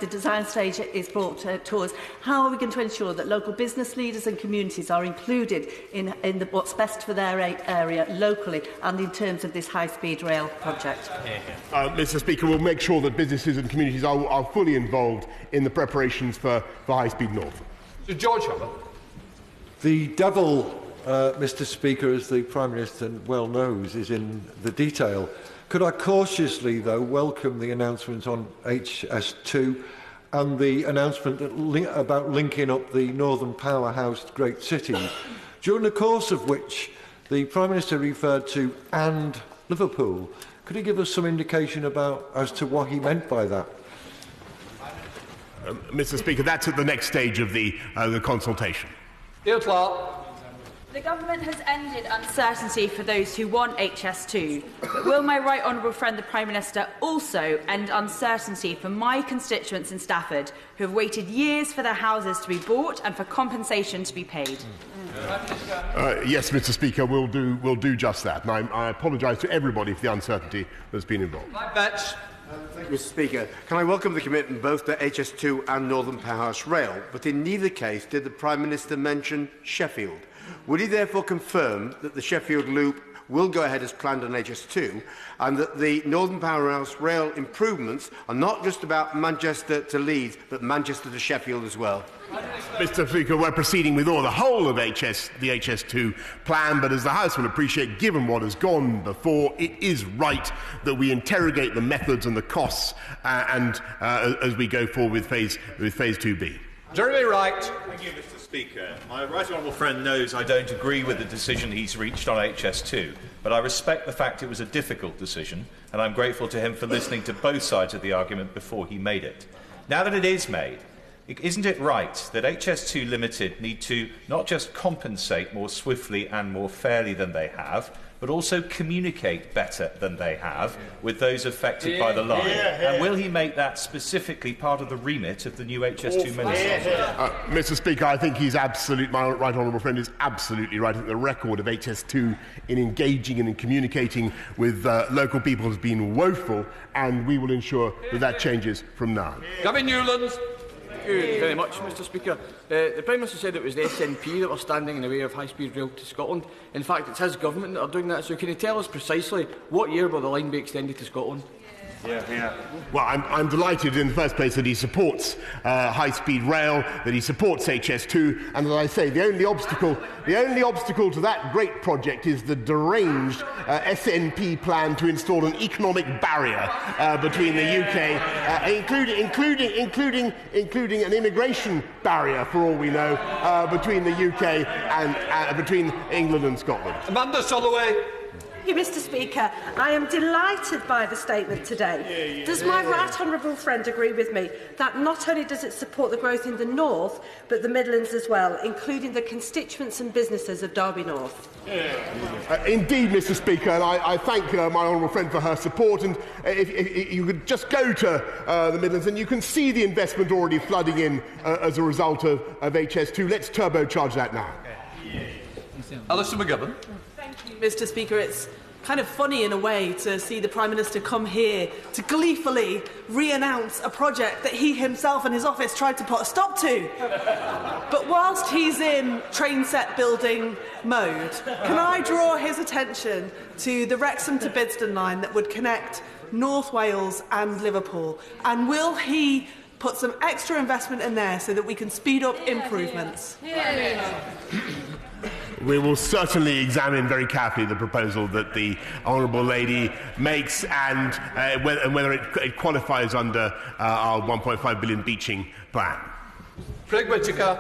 design stage is brought towards, how are we going to ensure that local business leaders and communities are included in what's best for their area locally and in terms of this High Speed Rail project? Mr. Speaker, we'll make sure that businesses and communities are fully involved in the preparations for High Speed North. George Hubbard. The devil, Mr. Speaker, as the Prime Minister well knows, is in the detail. Could I cautiously, though, welcome the announcement on HS2 and the announcement about linking up the northern powerhouse great cities, during the course of which the Prime Minister referred to and Liverpool. Could he give us some indication as to what he meant by that? Mr. Speaker, that's at the next stage of the consultation. Neil Clark. The government has ended uncertainty for those who want HS2. But will my right honourable friend, the Prime Minister, also end uncertainty for my constituents in Stafford, who have waited years for their houses to be bought and for compensation to be paid? Yes, Mr. Speaker, we'll do just that. And I apologise to everybody for the uncertainty that's been involved. Thank you, Mr. Speaker. Can I welcome the commitment both to HS2 and Northern Powerhouse Rail, but in neither case did the Prime Minister mention Sheffield. Would he therefore confirm that the Sheffield Loop will go ahead as planned on HS2 and that the Northern Powerhouse Rail improvements are not just about Manchester to Leeds, but Manchester to Sheffield as well? Mr. Speaker, we're proceeding with the whole of the HS2 plan, but as the House will appreciate, given what has gone before, it is right that we interrogate the methods and the costs as we go forward with phase 2B. Jeremy Wright. Thank you, Mr. Speaker. My right honourable friend knows I don't agree with the decision he's reached on HS2, but I respect the fact it was a difficult decision, and I'm grateful to him for listening to both sides of the argument before he made it. Now that it is made, isn't it right that HS2 Limited need to not just compensate more swiftly and more fairly than they have, but but also communicate better than they have with those affected by the line? And will he make that specifically part of the remit of the new HS2 minister? Mr. Speaker, I think my right honourable friend is absolutely right. I think the record of HS2 in engaging and in communicating with local people has been woeful, and we will ensure that changes from now. Gavin Newlands. Thank you very much, Mr. Speaker. The Prime Minister said it was the SNP that were standing in the way of high-speed rail to Scotland. In fact, it's his government that are doing that. So can you tell us precisely what year will the line be extended to Scotland? Well, I'm delighted in the first place that he supports high-speed rail, that he supports HS2, and as I say, the only obstacle to that great project is the deranged SNP plan to install an economic barrier between the UK, including an immigration barrier, for all we know, between the UK and between England and Scotland. Amanda Soloway. Thank you, Mr. Speaker. I am delighted by the statement today. Does my right honourable friend agree with me that not only does it support the growth in the North, but the Midlands as well, including the constituents and businesses of Derby North? Indeed, Mr. Speaker, and I thank my honourable friend for her support. And if you could just go to the Midlands, and you can see the investment already flooding in as a result of HS2. Let's turbocharge that now. Alison McGovern. Thank you, Mr. Speaker. It's kind of funny in a way to see the Prime Minister come here to gleefully re-announce a project that he himself and his office tried to put a stop to. But whilst he's in train set building mode, can I draw his attention to the Wrexham to Bidston line that would connect North Wales and Liverpool? And will he put some extra investment in there so that we can speed up improvements? We will certainly examine very carefully the proposal that the honourable lady makes and whether it qualifies under our £1.5 billion beaching plan. Craig Whittaker.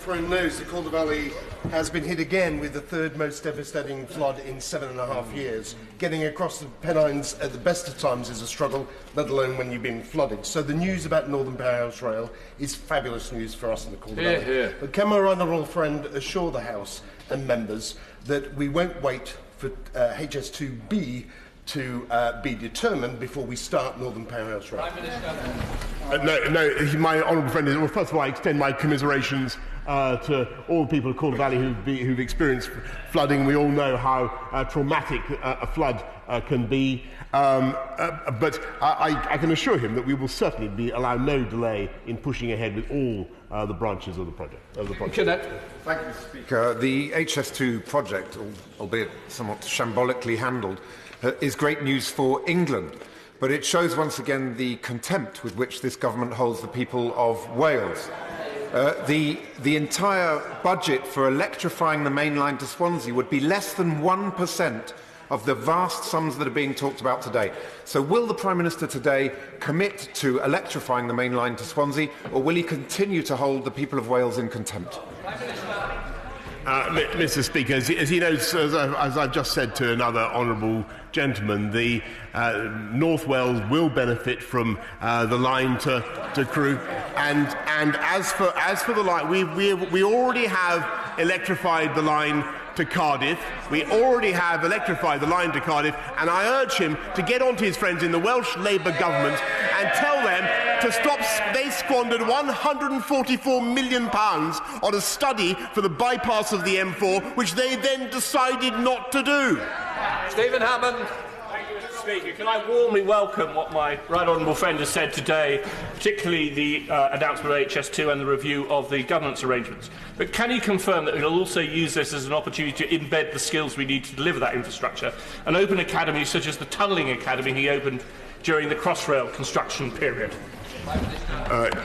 Everyone knows the Calder Valley has been hit again with the third most devastating flood in 7.5 years. Getting across the Pennines at the best of times is a struggle, let alone when you've been flooded. So the news about Northern Powerhouse Rail is fabulous news for us in the Calder Valley. But can my honourable friend assure the House and members that we won't wait for HS2B to be determined before we start Northern Powerhouse Rail? No, my honourable friend is... Well, first of all, I extend my commiserations to all the people of Calder Valley who've experienced flooding. We all know how traumatic a flood can be. But I can assure him that we will certainly allow no delay in pushing ahead with all the branches of the project. Thank you, Mr. Speaker. The HS2 project, albeit somewhat shambolically handled, is great news for England. But it shows once again the contempt with which this government holds the people of Wales. The entire budget for electrifying the main line to Swansea would be less than 1% of the vast sums that are being talked about today. So will the Prime Minister today commit to electrifying the main line to Swansea, or will he continue to hold the people of Wales in contempt? Mr. Speaker, as he knows, as I've just said to another honourable gentleman, the North Wales will benefit from the line to Crewe, and as for the line, we already have electrified the line to Cardiff. We already have electrified the line to Cardiff, and I urge him to get on to his friends in the Welsh Labour government and tell them to stop. They squandered £144 million on a study for the bypass of the M4, which they then decided not to do. Stephen Hammond. Thank you, Mr. Speaker. Can I warmly welcome what my right honourable friend has said today, particularly the announcement of HS2 and the review of the governance arrangements. But can he confirm that he'll also use this as an opportunity to embed the skills we need to deliver that infrastructure and open academies such as the Tunnelling Academy he opened during the Crossrail construction period?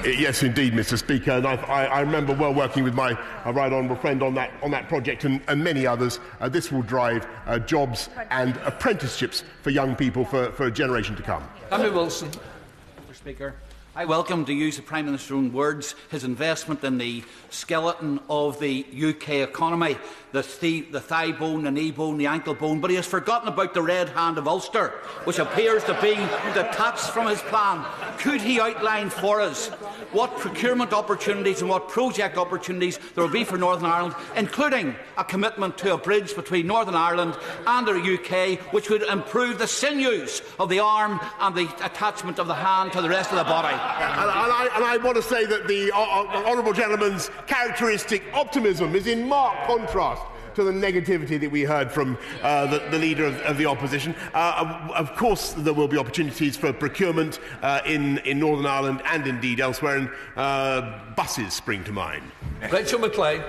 Yes, indeed, Mr. Speaker, and I remember well working with my right honourable friend on that project and many others. This will drive jobs and apprenticeships for young people for a generation to come. Andy Wilson. Mr. Speaker, I welcome, to use the Prime Minister's own words, his investment in the skeleton of the UK economy, the thigh bone, the knee bone, the ankle bone, but he has forgotten about the Red Hand of Ulster, which appears to be detached from his plan. Could he outline for us what procurement opportunities and what project opportunities there will be for Northern Ireland, including a commitment to a bridge between Northern Ireland and the UK, which would improve the sinews of the arm and the attachment of the hand to the rest of the body? And I want to say that the honourable gentleman's characteristic optimism is in marked contrast to the negativity that we heard from the Leader of the Opposition. Of course, there will be opportunities for procurement in Northern Ireland and indeed elsewhere, and buses spring to mind. Rachel McLean.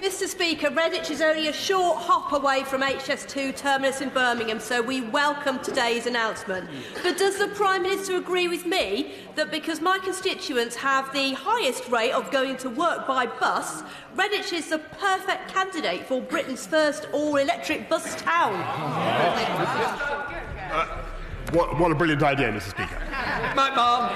Mr Speaker, Redditch is only a short hop away from HS2 terminus in Birmingham, so we welcome today's announcement. But does the Prime Minister agree with me that because my constituents have the highest rate of going to work by bus, Redditch is the perfect candidate for Britain's first all-electric bus town? What a brilliant idea, Mr Speaker. Mike Mom.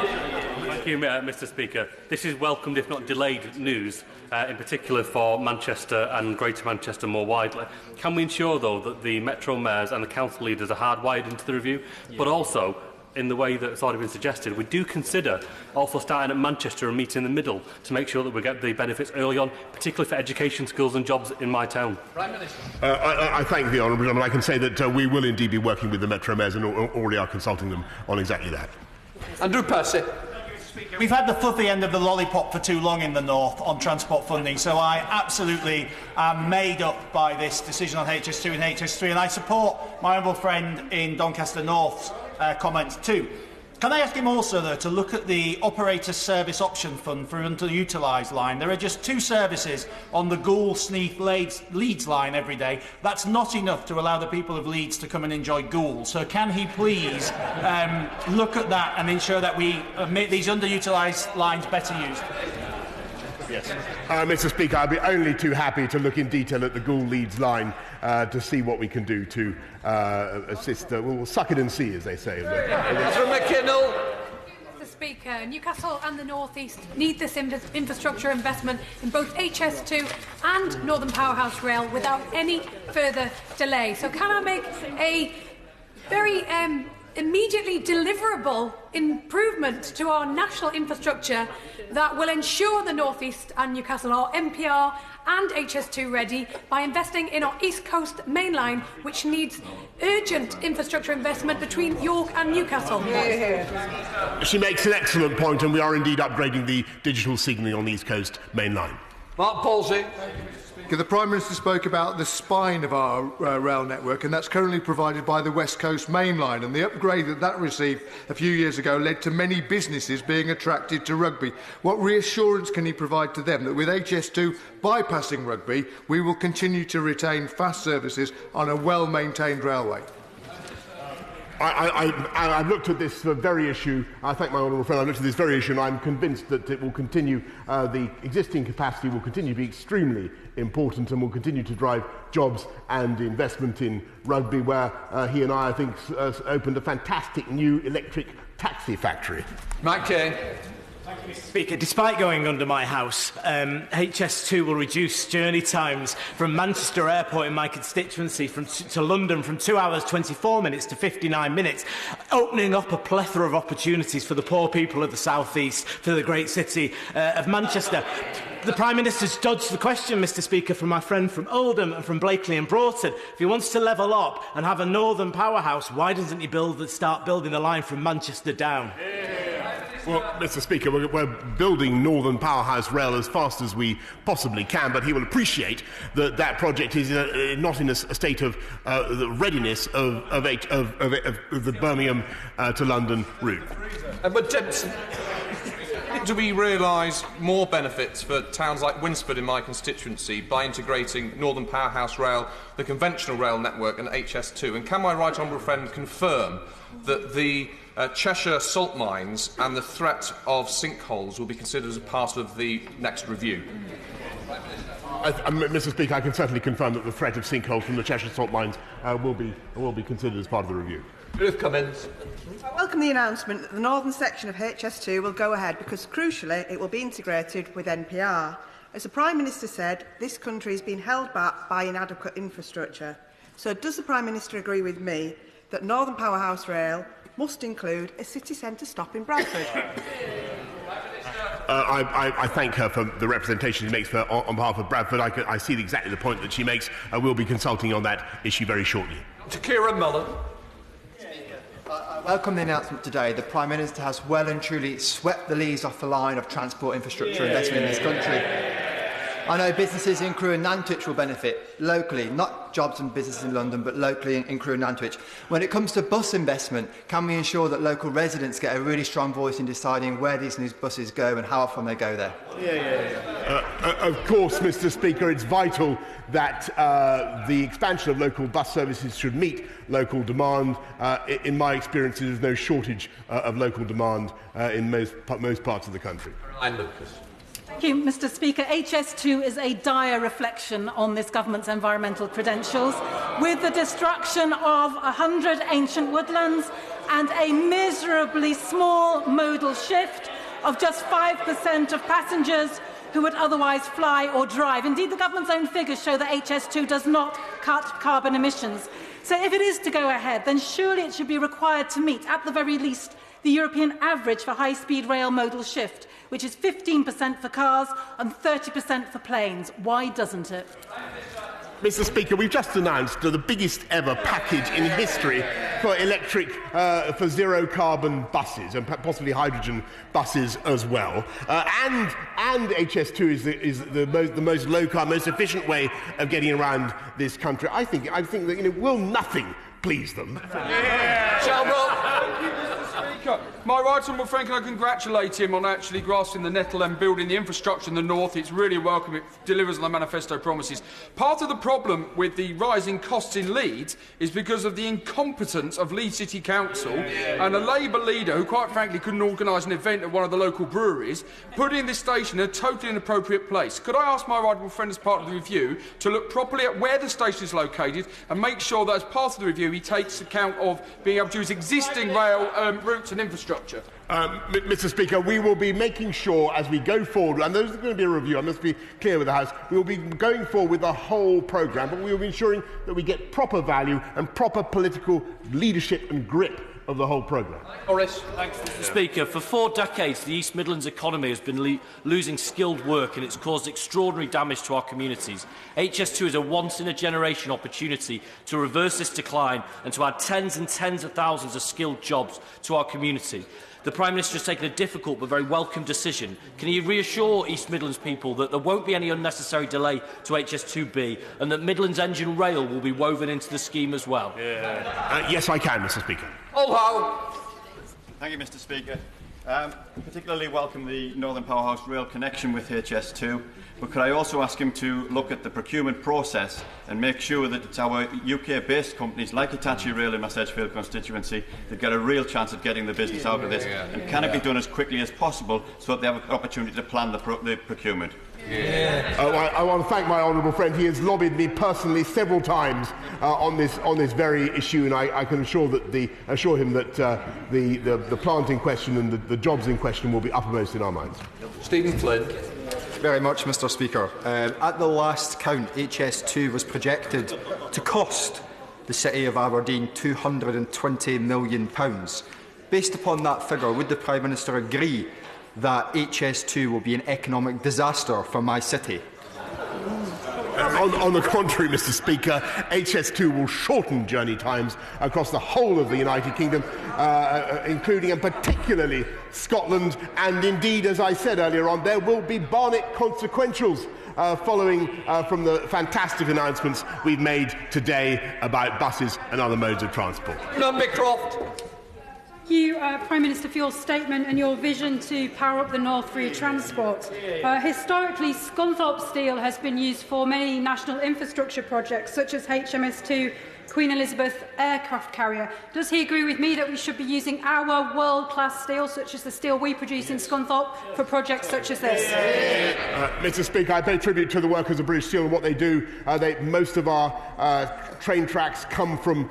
Thank you, Mr Speaker. This is welcomed, if not delayed, news, in particular for Manchester and Greater Manchester more widely. Can we ensure, though, that the Metro mayors and the council leaders are hardwired into the review, but also, in the way that's already been suggested, we do consider also starting at Manchester and meeting in the middle to make sure that we get the benefits early on, particularly for education, schools and jobs in my town? Prime Minister. I thank the honourable gentleman. I can say that we will indeed be working with the Metro mayors and already are consulting them on exactly that. Andrew Percy. We've had the fluffy end of the lollipop for too long in the North on transport funding, so I absolutely am made up by this decision on HS2 and HS3, and I support my honourable friend in Doncaster North's comments too. Can I ask him also, though, to look at the Operator Service Option Fund for underutilised line? There are just 2 services on the Goole-Sneath-Leeds line every day. That's not enough to allow the people of Leeds to come and enjoy Goole. So can he please look at that and ensure that we make these underutilised lines better used? Yes. Mr Speaker, I'd be only too happy to look in detail at the Goole-Leeds line to see what we can do to assist. We'll suck it and see, as they say. From McKinnell. Mr Speaker, Newcastle and the North East need this infrastructure investment in both HS2 and Northern Powerhouse Rail without any further delay. So can I make a very immediately deliverable improvement to our national infrastructure that will ensure the North East and Newcastle are NPR and HS2 ready by investing in our East Coast main line, which needs urgent infrastructure investment between York and Newcastle? She makes an excellent point, and we are indeed upgrading the digital signalling on the East Coast main line. Mark Palsy. The Prime Minister spoke about the spine of our rail network, and that's currently provided by the West Coast Main Line, and the upgrade that received a few years ago led to many businesses being attracted to Rugby. What reassurance can he provide to them that with HS2 bypassing Rugby, we will continue to retain fast services on a well-maintained railway? I've looked at this very issue. I thank my honourable friend. I've looked at this very issue, and I'm convinced that it will continue. The existing capacity will continue to be extremely important and will continue to drive jobs and investment in Rugby, where he and I think, opened a fantastic new electric taxi factory. Mike Kane. Thank you, Mr. Speaker. Despite going under my house, HS2 will reduce journey times from Manchester Airport in my constituency to London from 2 hours 24 minutes to 59 minutes, opening up a plethora of opportunities for the poor people of the South East, for the great city of Manchester. The Prime Minister's dodged the question, Mr. Speaker, from my friend from Oldham and from Blakely and Broughton. If he wants to level up and have a northern powerhouse, why doesn't he start building the line from Manchester down? Well, Mr. Speaker, we're building Northern Powerhouse Rail as fast as we possibly can, but he will appreciate that that project is not in a state of the readiness of the Birmingham to London route. But Dempsey. Do we realise more benefits for towns like Winsford in my constituency by integrating Northern Powerhouse Rail, the conventional rail network and HS2? And can my right honourable friend confirm that the Cheshire salt mines and the threat of sinkholes will be considered as a part of the next review? Mr. Speaker, I can certainly confirm that the threat of sinkholes from the Cheshire salt mines will be considered as part of the review. Ruth Cummins. I welcome the announcement that the northern section of HS2 will go ahead because, crucially, it will be integrated with NPR. As the Prime Minister said, this country has been held back by inadequate infrastructure. So does the Prime Minister agree with me that Northern Powerhouse Rail must include a city centre stop in Bradford? I thank her for the representation she makes on behalf of Bradford. I see exactly the point that she makes. We'll be consulting on that issue very shortly. To Kieran Mullen. I welcome the announcement today. The Prime Minister has well and truly swept the leaves off the line of transport infrastructure investment in this country. I know businesses in Crewe and Nantwich will benefit locally, not jobs and businesses in London, but locally in Crewe and Nantwich. When it comes to bus investment, can we ensure that local residents get a really strong voice in deciding where these new buses go and how often they go there? Of course, Mr. Speaker, it's vital that the expansion of local bus services should meet local demand. In my experience, there is no shortage of local demand in most parts of the country. Thank you, Mr. Speaker. HS2 is a dire reflection on this government's environmental credentials, with the destruction of 100 ancient woodlands and a miserably small modal shift of just 5% of passengers who would otherwise fly or drive. Indeed, the government's own figures show that HS2 does not cut carbon emissions. So if it is to go ahead, then surely it should be required to meet, at the very least, the European average for high-speed rail modal shift, which is 15% for cars and 30% for planes. Why doesn't it? Mr. Speaker, we've just announced the biggest ever package in history for electric, for zero-carbon buses and possibly hydrogen buses as well. And HS2 is the most low-carbon, most efficient way of getting around this country. I think that will nothing please them. My right honourable friend, can I congratulate him on actually grasping the nettle and building the infrastructure in the north. It's really welcome. It delivers on the manifesto promises. Part of the problem with the rising costs in Leeds is because of the incompetence of Leeds City Council and a Labour leader who, quite frankly, couldn't organise an event at one of the local breweries, putting this station in a totally inappropriate place. Could I ask my right honourable friend, as part of the review, to look properly at where the station is located and make sure that, as part of the review, he takes account of being able to use existing rail routes and infrastructure? Mr. Speaker, we will be making sure as we go forward, and there's going to be a review, I must be clear with the House, we will be going forward with the whole programme, but we will be ensuring that we get proper value and proper political leadership and grip of the whole programme. Boris. Thanks, Mr. Speaker. For 4 decades, the East Midlands economy has been losing skilled work, and it's caused extraordinary damage to our communities. HS2 is a once-in-a-generation opportunity to reverse this decline and to add tens and tens of thousands of skilled jobs to our community. The Prime Minister has taken a difficult but very welcome decision. Can he reassure East Midlands people that there won't be any unnecessary delay to HS2B and that Midlands Engine Rail will be woven into the scheme as well? Yes, I can, Mr. Speaker. Thank you, Mr. Speaker. Particularly welcome the Northern Powerhouse Rail connection with HS2, but could I also ask him to look at the procurement process and make sure that it's our UK-based companies like Hitachi Rail in my Sedgefield constituency that get a real chance at getting the business out of this, and can it be done as quickly as possible so that they have an opportunity to plan the procurement? I want to thank my honourable friend. He has lobbied me personally several times on this very issue, and I can assure him that the plant in question and the jobs in question will be uppermost in our minds. Stephen Flynn. Very much, Mr. Speaker. At the last count, HS2 was projected to cost the City of Aberdeen £220 million. Based upon that figure, would the Prime Minister agree that HS2 will be an economic disaster for my city? On the contrary, Mr. Speaker, HS2 will shorten journey times across the whole of the United Kingdom, including and particularly Scotland, and indeed, as I said earlier on, there will be Barnet consequentials following from the fantastic announcements we've made today about buses and other modes of transport. Croft. Thank you, Prime Minister, for your statement and your vision to power up the North through transport. Historically, Scunthorpe steel has been used for many national infrastructure projects, such as HMS2 Queen Elizabeth aircraft carrier. Does he agree with me that we should be using our world-class steel, such as the steel we produce in Scunthorpe, for projects such as this? Mr. Speaker, I pay tribute to the workers of British Steel and what they do. Most of our train tracks come from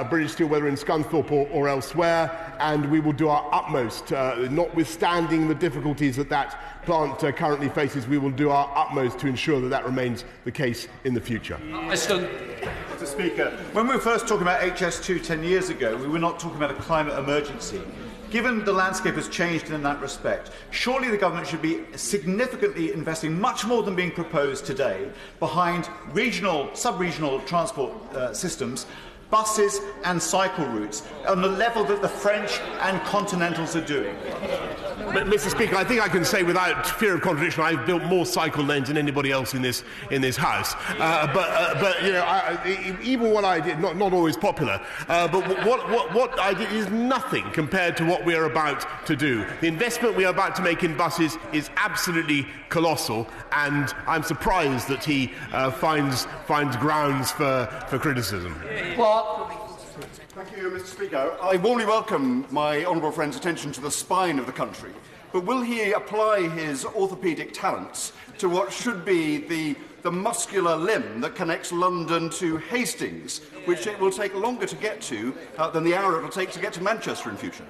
British Steel, whether in Scunthorpe or elsewhere, and we will do our utmost, notwithstanding the difficulties that plant currently faces. We will do our utmost to ensure that remains the case in the future. Mr. Speaker, when we were first talking about HS2 10 years ago, we were not talking about a climate emergency. Given the landscape has changed in that respect, surely the government should be significantly investing much more than being proposed today behind regional, sub-regional transport systems, buses and cycle routes on the level that the French and Continentals are doing. Mr. Speaker, I think I can say without fear of contradiction, I've built more cycle lanes than anybody else in this House. But you know, even what I did, not always popular, but what I did is nothing compared to what we are about to do. The investment we are about to make in buses is absolutely colossal, and I'm surprised that he finds grounds for criticism. Thank you, Mr. Speaker. I warmly welcome my honourable friend's attention to the spine of the country, but will he apply his orthopaedic talents to what should be the muscular limb that connects London to Hastings, which it will take longer to get to than the hour it will take to get to Manchester in future?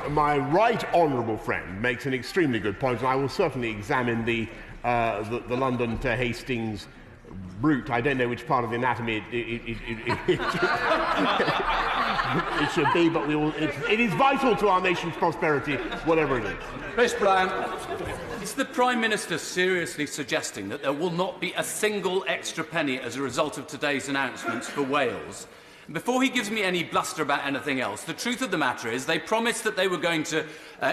My right honourable friend makes an extremely good point, and I will certainly examine the London to Hastings route. I don't know which part of the anatomy it should be, but it is vital to our nation's prosperity, whatever it is. Chris Brown. Is the Prime Minister seriously suggesting that there will not be a single extra penny as a result of today's announcements for Wales? Before he gives me any bluster about anything else, the truth of the matter is they promised that they were going to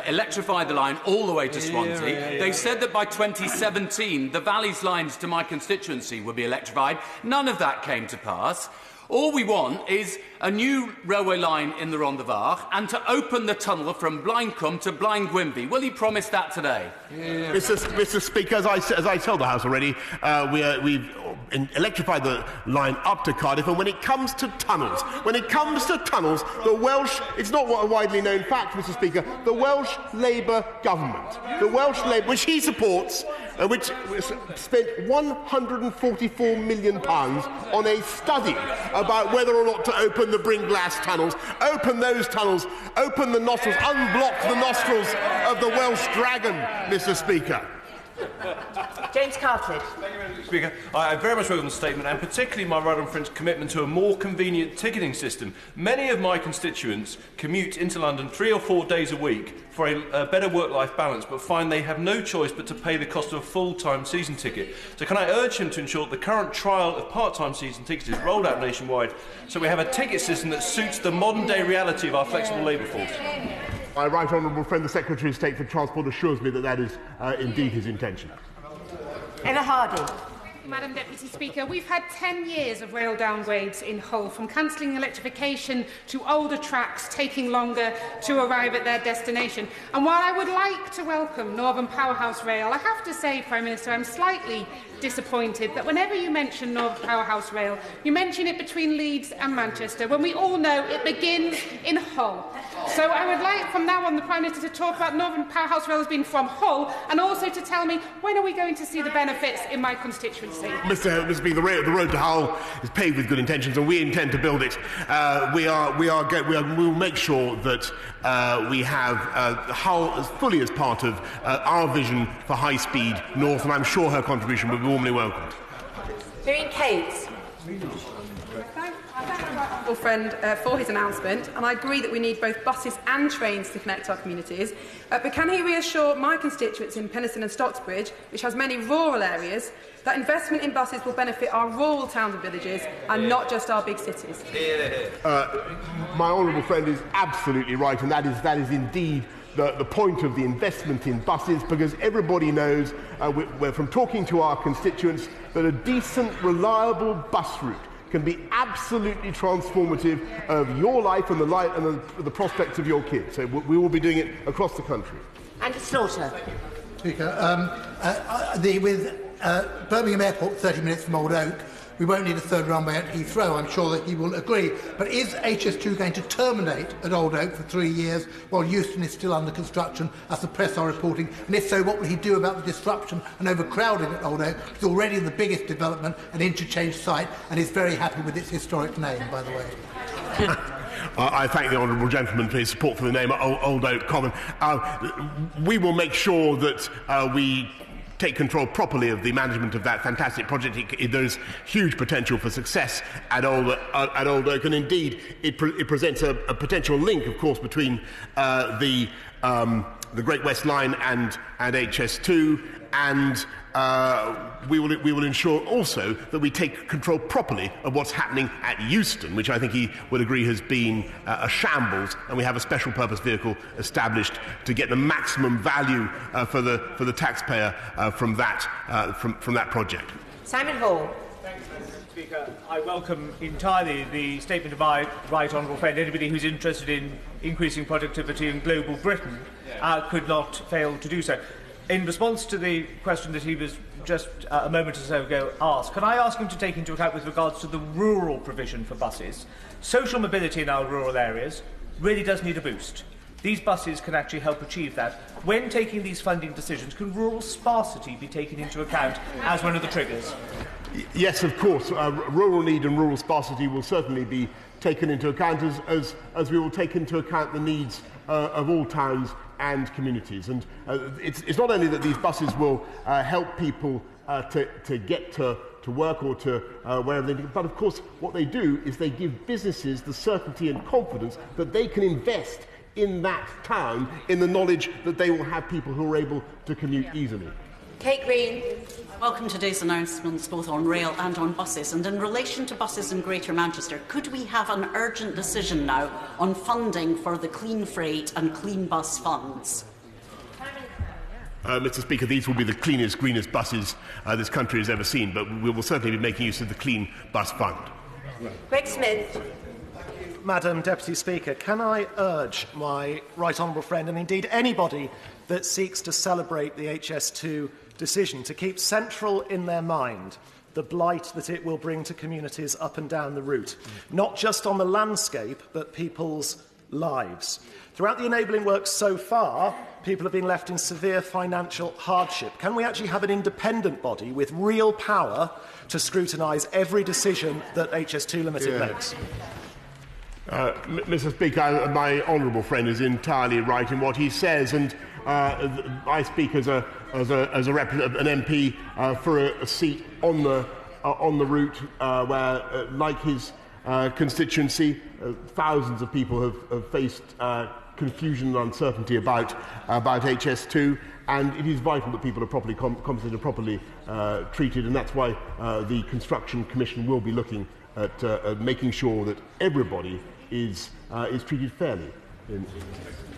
electrify the line all the way to Swansea. They said that by 2017 the Valley's lines to my constituency would be electrified. None of that came to pass. All we want is a new railway line in the Rhondda Fach and to open the tunnel from Blindcombe to Blind Gwynby. Will he promise that today? Mr. Speaker, as I told the House already, we've electrified the line up to Cardiff, and when it comes to tunnels, the Welsh, it's not a widely known fact, Mr. Speaker, the Welsh Labour government, which he supports, which spent £144 million on a study about whether or not to open the Bringlass tunnels, open those tunnels, open the nostrils, unblock the nostrils of the Welsh dragon, Mr. Speaker. James Cartledge. Speaker, I very much welcome the statement, and particularly my right honourable friend's commitment to a more convenient ticketing system. Many of my constituents commute into London 3 or 4 days a week for a better work-life balance, but find they have no choice but to pay the cost of a full-time season ticket. So can I urge him to ensure that the current trial of part-time season tickets is rolled out nationwide, so we have a ticket system that suits the modern-day reality of our flexible labour force? My right honourable friend, the Secretary of State for Transport, assures me that that is indeed his intention. Emma Hardy. Madam Deputy Speaker, we've had 10 years of rail downgrades in Hull, from cancelling electrification to older tracks taking longer to arrive at their destination. And while I would like to welcome Northern Powerhouse Rail, I have to say, Prime Minister, I'm slightly disappointed that whenever you mention Northern Powerhouse Rail, you mention it between Leeds and Manchester, when we all know it begins in Hull. So I would like from now on the Prime Minister to talk about Northern Powerhouse Rail as being from Hull, and also to tell me when are we going to see the benefits in my constituency. Mr. Speaker, the road to Hull is paved with good intentions, and we intend to build it. We will make sure that we have Hull as fully as part of our vision for high-speed north, and I'm sure her contribution will be warmly welcomed. Miriam Cates. I thank my honourable friend for his announcement, and I agree that we need both buses and trains to connect our communities. But can he reassure my constituents in Penistone and Stocksbridge, which has many rural areas, that investment in buses will benefit our rural towns and villages and not just our big cities? My honourable friend is absolutely right, and that is indeed the point of the investment in buses, because everybody knows, we're from talking to our constituents, that a decent, reliable bus route can be absolutely transformative of your life and the prospects of your kids. So we will be doing it across the country. Andrew Slaughter. Speaker, with Birmingham Airport, 30 minutes from Old Oak. We won't need a third runway at Heathrow. I'm sure that he will agree. But is HS2 going to terminate at Old Oak for 3 years while Euston is still under construction, as the press are reporting? And if so, what will he do about the disruption and overcrowding at Old Oak? It's already the biggest development and interchange site, and is very happy with its historic name, by the way. I thank the honourable gentleman for his support for the name Old Oak Common. We will make sure that we take control properly of the management of that fantastic project. There is huge potential for success at Old Oak, and indeed it presents a potential link, of course, between the Great West Line and HS2, and we will ensure also that we take control properly of what's happening at Euston, which I think he would agree has been a shambles, and we have a special purpose vehicle established to get the maximum value for the taxpayer from that project. Simon Hall. Speaker, I welcome entirely the statement of my right honourable friend. Anybody who's interested in increasing productivity in global Britain could not fail to do so. In response to the question that he was just a moment or so ago asked, can I ask him to take into account with regards to the rural provision for buses? Social mobility in our rural areas really does need a boost. These buses can actually help achieve that. When taking these funding decisions, can rural sparsity be taken into account as one of the triggers? Yes, of course. Rural need and rural sparsity will certainly be taken into account, as we will take into account the needs of all towns and communities. And it's not only that these buses will help people to get to work or to wherever they do, but of course what they do is they give businesses the certainty and confidence that they can invest in that town in the knowledge that they will have people who are able to commute easily. Kate Green. Welcome today's announcements both on rail and on buses. And in relation to buses in Greater Manchester, could we have an urgent decision now on funding for the Clean Freight and Clean Bus funds? Mr. Speaker, these will be the cleanest, greenest buses this country has ever seen, but we will certainly be making use of the Clean Bus Fund. Greg Smith. Madam Deputy Speaker, can I urge my right honourable friend, and indeed anybody that seeks to celebrate the HS2 decision, to keep central in their mind the blight that it will bring to communities up and down the route, not just on the landscape, but people's lives. Throughout the enabling works so far, people have been left in severe financial hardship. Can we actually have an independent body with real power to scrutinise every decision that HS2 Limited makes? Mr. Speaker, my honourable friend is entirely right in what he says, and I speak as an MP for a seat on the route where, like his constituency, thousands of people have faced confusion and uncertainty about HS2, and it is vital that people are properly compensated and properly treated, and that's why the Construction Commission will be looking at making sure that everybody is treated fairly.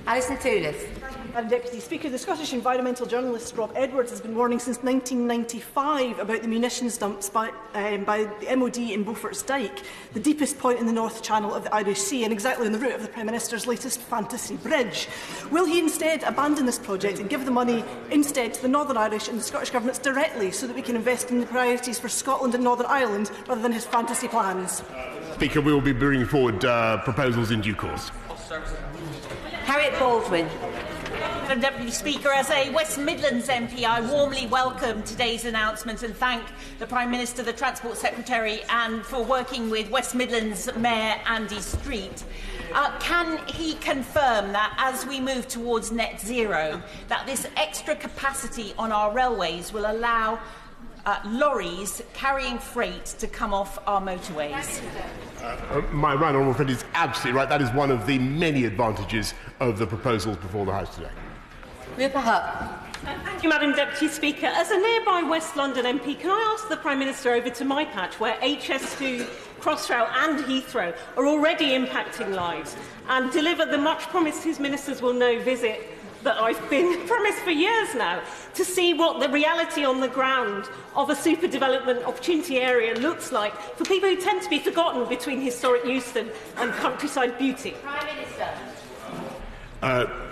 Alison Toulis. Madam Deputy Speaker, the Scottish environmental journalist Rob Edwards has been warning since 1995 about the munitions dumps by the MOD in Beaufort's Dyke, the deepest point in the North Channel of the Irish Sea and exactly on the route of the Prime Minister's latest fantasy bridge. Will he instead abandon this project and give the money instead to the Northern Irish and the Scottish governments directly so that we can invest in the priorities for Scotland and Northern Ireland rather than his fantasy plans? Speaker, we will be bringing forward proposals in due course. Harriet Baldwin. Madam Deputy Speaker, as a West Midlands MP, I warmly welcome today's announcement and thank the Prime Minister, the Transport Secretary, and for working with West Midlands Mayor Andy Street. Can he confirm that as we move towards net zero, that this extra capacity on our railways will allow lorries carrying freight to come off our motorways? My right honourable friend is absolutely right. That is one of the many advantages of the proposals before the House today. Rupert Hutt. Thank you, Madam Deputy Speaker. As a nearby West London MP, can I ask the Prime Minister over to my patch, where HS2, Crossrail and Heathrow are already impacting lives, and deliver the much-promised His Ministers will know visit that I've been promised for years now, to see what the reality on the ground of a super development opportunity area looks like for people who tend to be forgotten between historic Euston and countryside beauty? Prime Minister.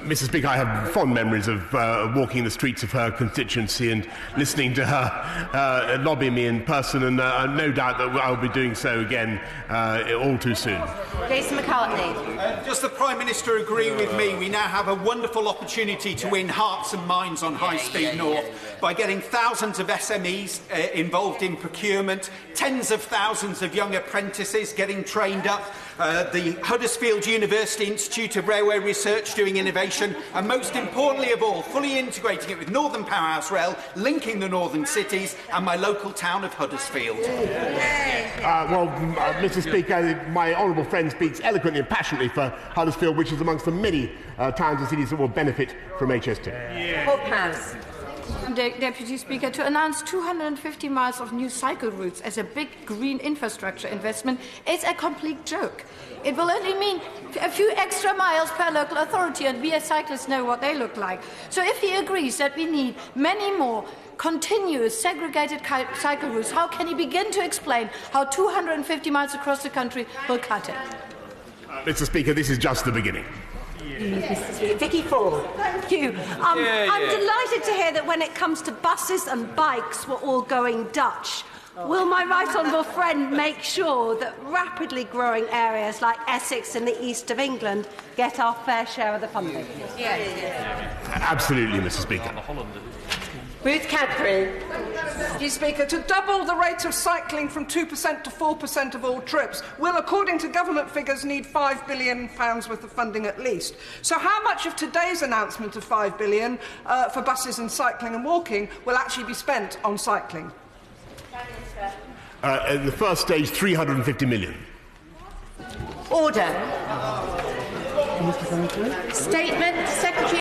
Mr. Speaker, I have fond memories of walking the streets of her constituency and listening to her lobby me in person, and no doubt that I'll be doing so again all too soon. Jason McCartney. Does the Prime Minister agree with me? We now have a wonderful opportunity to win hearts and minds on High Speed North by getting thousands of SMEs involved in procurement, tens of thousands of young apprentices getting trained up, the Huddersfield University Institute of Railway Research doing innovation, and most importantly of all, fully integrating it with Northern Powerhouse Rail, linking the northern cities and my local town of Huddersfield. Mr. Speaker, my honourable friend speaks eloquently and passionately for Huddersfield, which is amongst the many towns and cities that will benefit from HS2. Deputy Speaker, to announce 250 miles of new cycle routes as a big green infrastructure investment is a complete joke. It will only mean a few extra miles per local authority, and we as cyclists know what they look like. So if he agrees that we need many more continuous segregated cycle routes, how can he begin to explain how 250 miles across the country will cut it? Mr. Speaker, this is just the beginning. Vicky Ford. Thank you. I'm delighted to hear that when it comes to buses and bikes, we're all going Dutch. Will my right honourable friend make sure that rapidly growing areas like Essex and the east of England get our fair share of the funding? Yes. Absolutely, Mr. Speaker. Ruth Cadbury. Mr. Speaker, to double the rate of cycling from 2% to 4% of all trips will, according to government figures, need £5 billion worth of funding at least. So how much of today's announcement of £5 billion for buses and cycling and walking will actually be spent on cycling? In the first stage, 350 million. Order. Statement, Secretary.